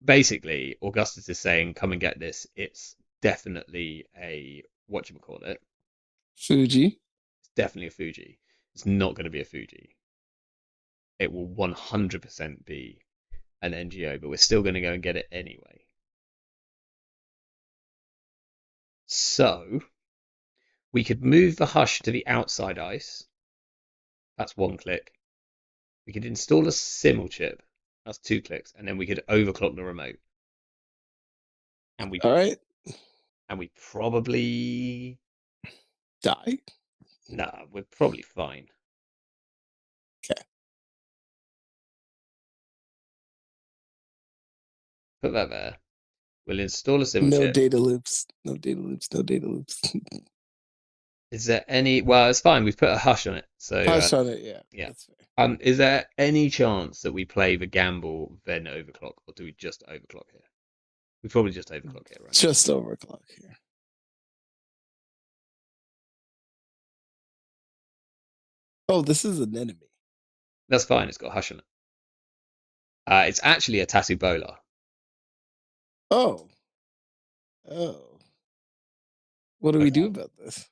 Basically, Augustus is saying, come and get this. It's definitely a, whatchamacallit? Fuji. It's definitely a Fuji. It's not going to be a Fuji. It will 100% be an NGO, but we're still going to go and get it anyway. So, we could move the hush to the outside ice. That's 1 click. We could install a Simmel chip. That's 2 clicks. And then we could overclock the remote. And we probably die. Nah, we're probably fine. Okay. Put that there. We'll install a Simmel No chip. data loops. No data loops. No data loops. Is there any? Well, it's fine. We've put a hush on it. So Hush on it. Yeah. Yeah. That's fair. Is there any chance that we play the gamble then overclock, or do we just overclock here? We probably just overclock here, right? Just overclock here. Oh, this is an enemy. That's fine. It's got hush on it. It's actually a Tasubola. Oh. What do we do about this?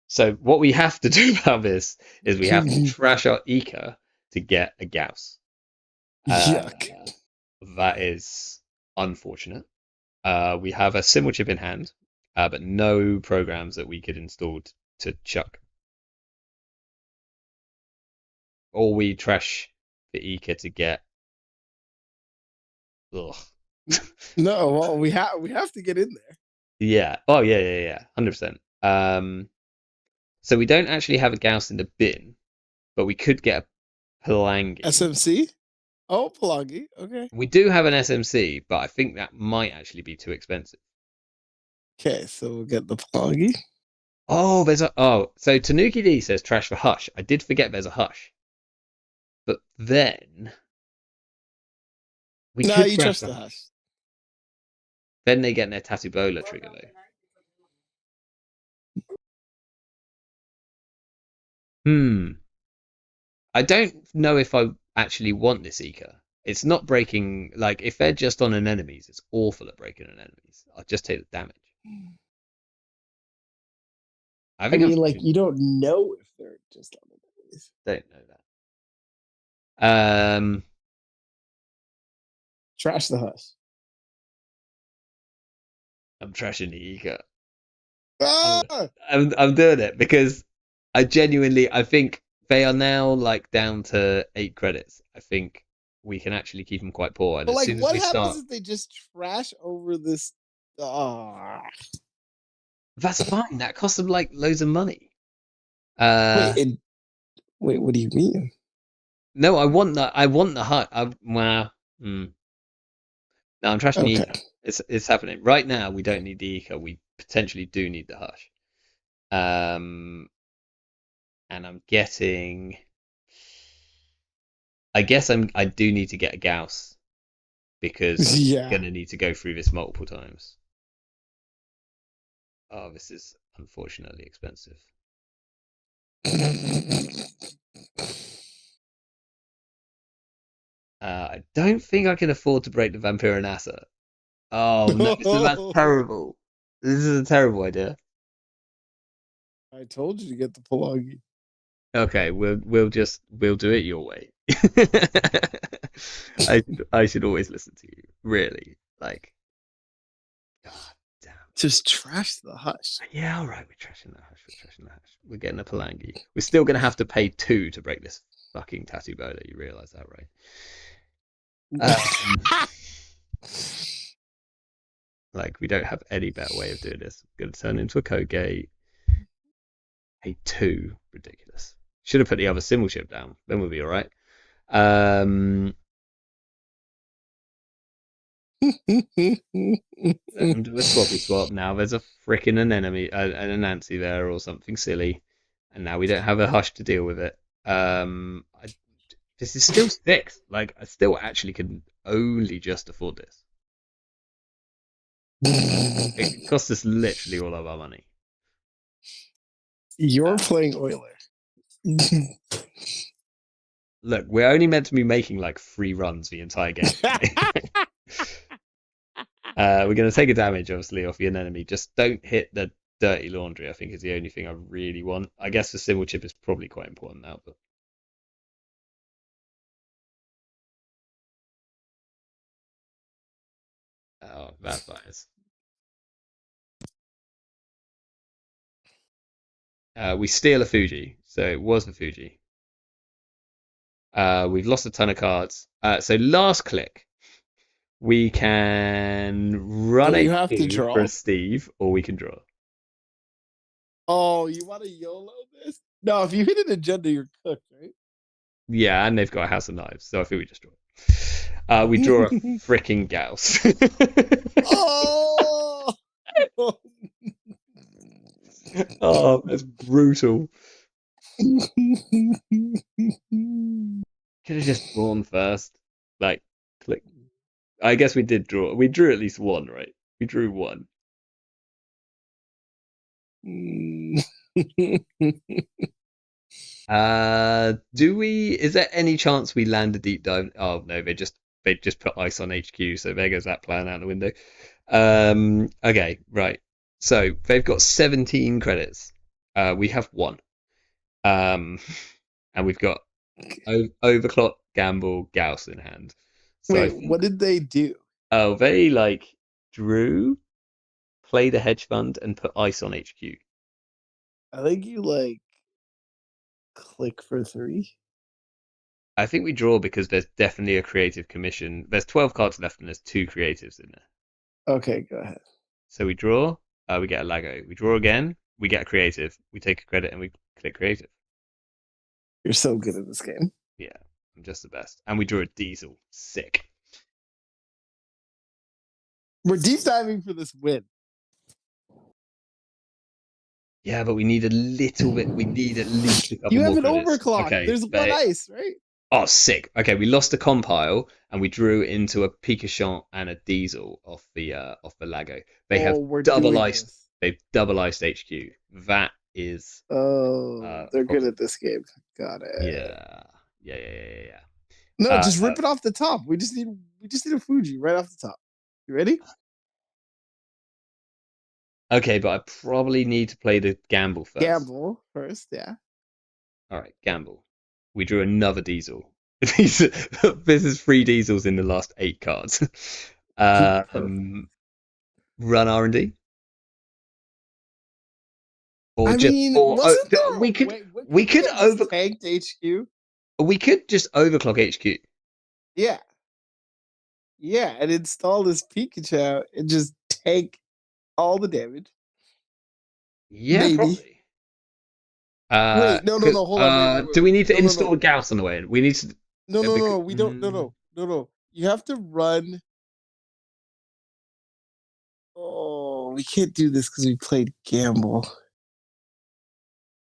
So what we have to do about this is we have to trash our Ika to get a Gauss. Yuck. That is unfortunate. We have a Simmel chip in hand, but no programs that we could install to chuck. Or we trash the Ika to get. Ugh. No, well, we have to get in there. Yeah. Oh yeah. 100%. So we don't actually have a Gauss in the bin, but we could get a Palangi. SMC? Oh, Palangi. Okay. We do have an SMC, but I think that might actually be too expensive. Okay, so we'll get the Palangi. Oh, so Tanuki D says trash for Hush. I did forget there's a Hush. But then we No, could you trash trust the the Hush. Hush. Then they get their Tatubola trigger though. I don't know if I actually want this Eco. It's not breaking, like, if they're just on an enemies, it's awful at breaking an enemies. I'll just take the damage. I I think I'm mean, like, trashing, you don't know if they're just on the base. don't know that. Trash the Hush. I'm trashing the Eco. I'm, Ah! I'm doing it because I think they are now like down to 8 credits. I think we can actually keep them quite poor. And But as like, soon as what we happens start, if they just trash over this? Ah, that's fine. That costs them like loads of money. Uh, wait, wait. What do you mean? no, I want that. I want the hut. Well, no, I'm trashing the Okay. eco. It's happening right now. We don't need the eco. We potentially do need the hush. Um, and I'm getting. I guess I do need to get a Gauss because Yeah. I'm gonna need to go through this multiple times. Oh, this is unfortunately expensive. I don't think I can afford to break the Vampiranassa. Oh no, that's No. terrible. This is a terrible idea. I told you to get the Pelagi. Okay, we'll do it your way. I should always listen to you. Really, like, god damn. Just trash the Hush. Yeah, all right, we're trashing that hash. We're trashing that hash. We're getting a Palangi. We're still gonna have to pay 2 to break this fucking tattoo bow. You realize that, right? Um, like we don't have any better way of doing this. We're gonna turn into a code gate. A 2, ridiculous. Should have put the other symbol chip down. Then we'll be all right. Um, Let them do a swappy swap. Now there's a frickin' an enemy, an Anansi there or something silly, and now we don't have a hush to deal with it. This is still 6. Like I still actually can only just afford this. It cost us literally all of our money. You're playing Euler. Look, we're only meant to be making like 3 runs the entire game. We're going to take a damage, obviously, off the enemy. Just don't hit the dirty laundry, I think, is the only thing I really want. I guess the symbol chip is probably quite important now, but. Oh, that bias. We steal a Fuji, so it was the Fuji. We've lost a ton of cards. So last click, we can run So a you have to Q for a draw. Steve, or we can draw. Oh, you want to YOLO this? No, if you hit an agenda, you're cooked, right? Yeah, and they've got a House of Knives, so I think we just draw. We draw a freaking Gauss. Oh, Oh, that's brutal. Could have just drawn first. Like, click. I guess we did draw. We drew at least one, right? We drew one. Do we? Is there any chance we land a deep dive? Oh no, they just put ice on HQ, so there goes that plan out the window. Okay, right. So they've got 17 credits. We have 1. Um, and we've got Overclock, Gamble, Gauss in hand. So I Wait, think, what did they do? oh, they like drew, played a hedge fund, and put ice on HQ. I think you like click for 3. I think we draw because there's definitely a creative commission. There's 12 cards left and there's 2 creatives in there. Okay, go ahead. So we draw, we get a Lago. We draw again, we get a creative. We take a credit and we click creative. You're so good at this game. Yeah, I'm just the best. And we drew a Diesel. Sick. We're deep diving for this win. Yeah, but we need a little bit. We need at least a couple You have more an credits. overclock. Okay, There's one ice, right? oh, sick. Okay, we lost a compile and we drew into a Picachon and a Diesel off the Lago. They have Oh, we're double doing iced. this. They've double iced HQ. That is Oh, a they're good problem. at this game. Got it. Yeah, yeah. No, Uh, just rip it off the top. We just need a Fuji right off the top. You ready? okay, but I probably need to play the gamble first. Gamble first, yeah. All right, gamble. We drew another Diesel. This is 3 Diesels in the last 8 cards. Perfect. Run R&D. Or I just mean, or wasn't there a we could way what we if we could had over just tanked HQ? we could just overclock HQ. Yeah. Yeah, and install this Pikachu and just tank all the damage. Yeah, Maybe. probably. Wait, no, hold on, Do we need to no, install Gauss on the way in? We need to. no, we don't, no. You have to run. Oh, we can't do this because we played Gamble.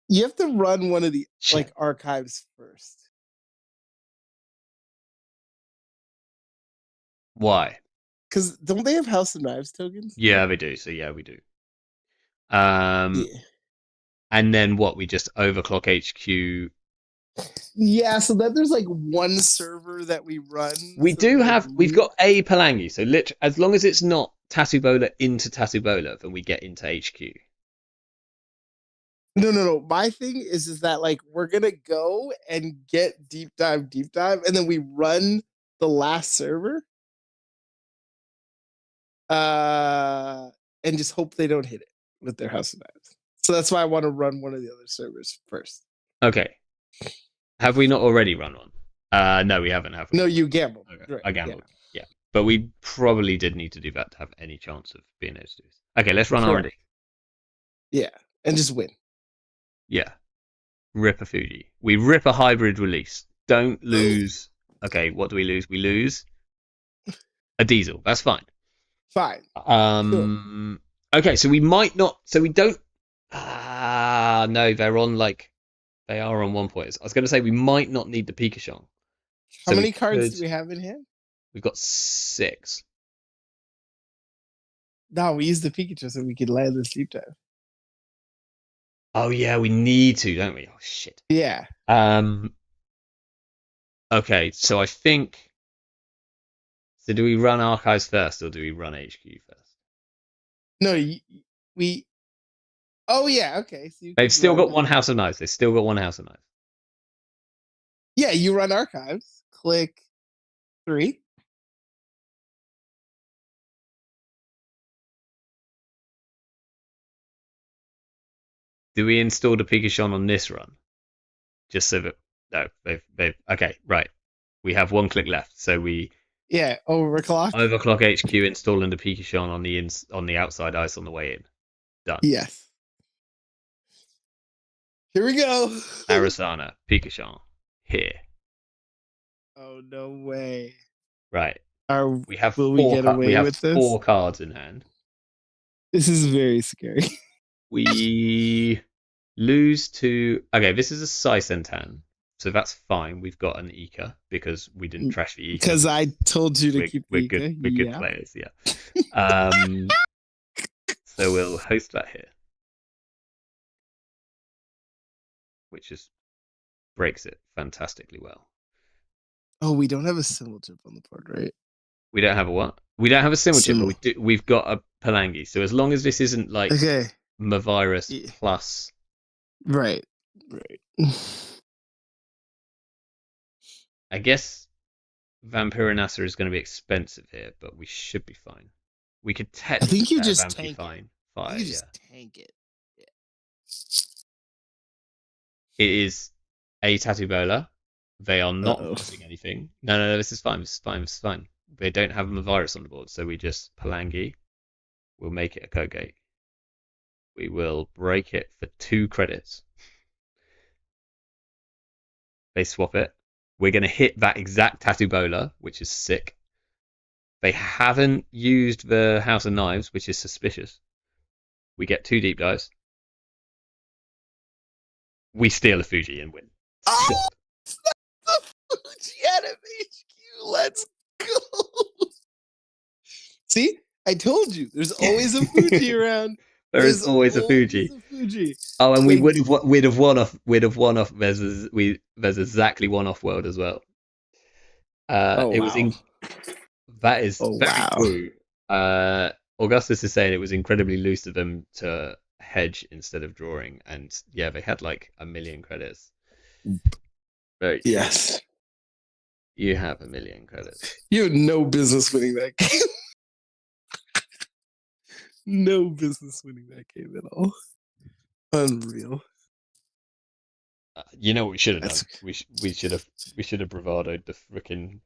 You have to run one of the Shit. archives first. Why? Because don't they have House of Knives tokens? Yeah, they do. So yeah, we do. Yeah. And then what? We just overclock HQ. Yeah, so then there's one server that we run. We so do that, have. We've got a Palangi. So as long as it's not Tasubola into Tasubola, then we get into HQ. No. My thing is that we're gonna go and get deep dive, and then we run the last server. And just hope they don't hit it with their House of Knives. So that's why I want to run one of the other servers first. Okay. Have we not already run one? No, we haven't, have we? No, you gambled. Okay. Right, I gambled. Yeah. But we probably did need to do that to have any chance of being able to do this. Okay, let's run R&D. Yeah, and just win. Yeah. Rip a Fuji. We rip a hybrid release. Don't lose. Okay, what do we lose? We lose a Diesel. That's fine. Fine. Sure. Okay, so we might not. So we don't. No, they're on they are on 1 point. I was going to say we might not need the Pikachu. How many cards do we have in hand? We've got 6. No, we use the Pikachu so we could land this deep dive. Oh yeah, we need to, don't we? Oh shit. Yeah. Okay, so I think. So do we run Archives first, or do we run HQ first? No, we. Oh yeah, okay. So They've still got one House of Knives. They've still got one House of Knives. Yeah, you run Archives. Click 3. Do we install the Pikachu on this run? Just so that they've okay, right. We have 1 click left, so we overclock HQ, installing the Pikachu on the outside ice on the way in. Done. Yes. Here we go. Arissana, Pikachu, here. Oh no way! Right. We have 4 cards in hand. This is very scary. We lose to. Okay, this is a Sisentan, so that's fine. We've got an Ika because we didn't trash the Ika. Because I told you to keep the Ika. We're good players, yeah. So we'll host that here, which just breaks it fantastically well. Oh, we don't have a symbol chip on the board, right? We don't have a what? We don't have a symbol chip, but we've got a Palangi. So as long as this isn't Mavirus plus. Right. I guess Vampirinacer is going to be expensive here, but we should be fine. We could technically. I think you just tank fine. You just tank it. Yeah. It is a Tatubola. They are not losing anything. No, this is fine. This is fine. They don't have a virus on the board, so we just Palangi. We'll make it a Kogate. We will break it for 2 credits. They swap it. We're going to hit that exact Tatubola, which is sick. They haven't used the House of Knives, which is suspicious. We get 2 deep dives. We steal a Fuji and win. Oh, the Fuji Anime HQ. Let's go. See, I told you. There's always a Fuji around. There is There's always a Fuji. a Fuji. Oh, and Like, we'd have won off. We'd have won off. There's exactly one off world as well. oh It was wow. that is Oh very wow. true. Augustus is saying it was incredibly loose of them to hedge instead of drawing, and yeah, they had like 1,000,000 credits. Very true. Yes. You have 1,000,000 credits. You had no business winning that game. No business winning that game at all. Unreal. You know what we should have That's- done? We should have bravadoed the freaking.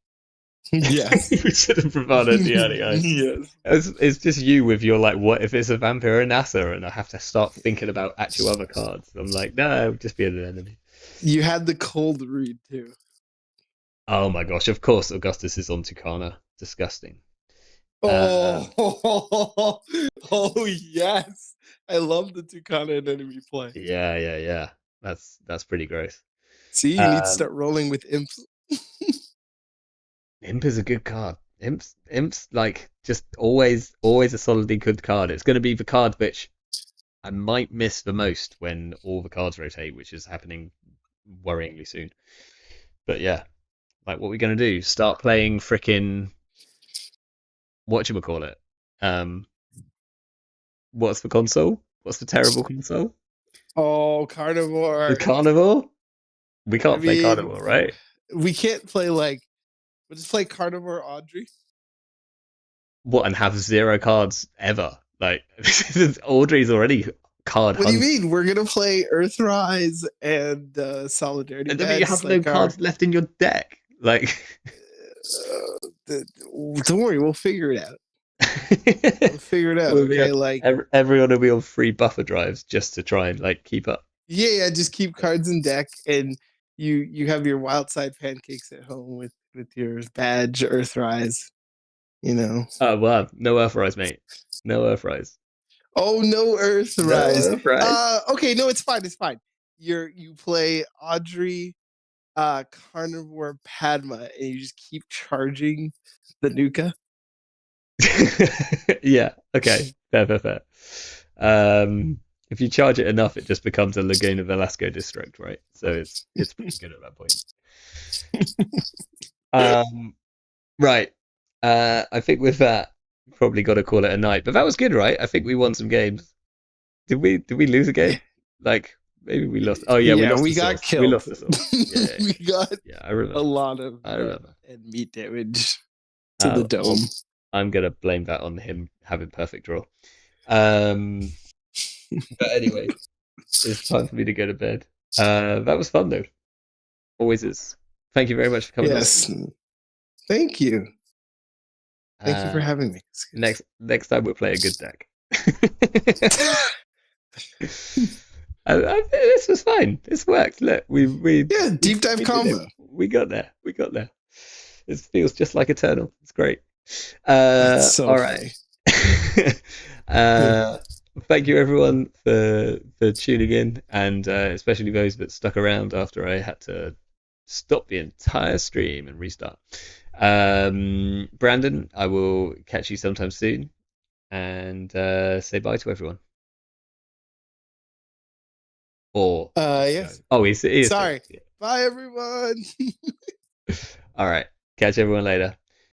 Yes. We should have bravadoed the early guys. Yes. It's just you with your like, what if it's a vampire and NASA, and I have to start thinking about actual other cards. I'm like, no, just be an enemy. You had the cold read too. Oh my gosh! Of course, Augustus is on Tucana. Disgusting. Oh, oh yes. I love the Tucana and enemy play. Yeah. That's pretty gross. See, you need to start rolling with imps. Imp is a good card. Imp's like just always a solidly good card. It's going to be the card which I might miss the most when all the cards rotate, which is happening worryingly soon. But yeah, like what are we going to do? Start playing frickin' whatchamacallit? What's the console? What's the terrible console? Oh, Carnivore. The Carnivore? We can't play Carnivore, right? We can't play like. We'll just play Carnivore Audrey. What, and have 0 cards ever? Like, Audrey's already card What do you hunted. mean? We're gonna play Earthrise and Solidarity. And then you have no like cards left in your deck. Like, don't worry, we'll figure it out. We'll figure it out. Okay, like everyone will be on free buffer drives just to try and like keep up. yeah, just keep cards in deck, and you have your wild side pancakes at home with your badge Earthrise. You know. Oh wow, no Earthrise, mate. No Earthrise. Oh no, Earthrise. No Earthrise. Okay, no, it's fine. It's fine. You play Audrey, Carnivore, Padma, and you just keep charging the Nuka. Yeah. Okay. Fair. If you charge it enough, it just becomes a Laguna Velasco district, right? So it's pretty good at that point. Right. I think with that, probably got to call it a night. But that was good, right? I think we won some games. Did we lose a game? Like maybe we lost. Oh yeah, we got killed. We lost the source. Yeah. We got I remember. a lot of I remember. and meat damage to the dome. I'm gonna blame that on him having perfect draw. But anyway, it's time for me to go to bed. That was fun though. Always is. Thank you very much for coming. Yes. Thank you. Thank you for having me. Next time we'll play a good deck. This was fine. This worked. Look, we deep dive combo. We got there. It feels just like Eternal. It's great. So all right. Thank you everyone for tuning in, and especially those that stuck around after I had to stop the entire stream and restart. Brandon, I will catch you sometime soon, and say bye to everyone. Or yes. Oh, he is. Sorry. Yeah. Bye everyone. All right. Catch everyone later.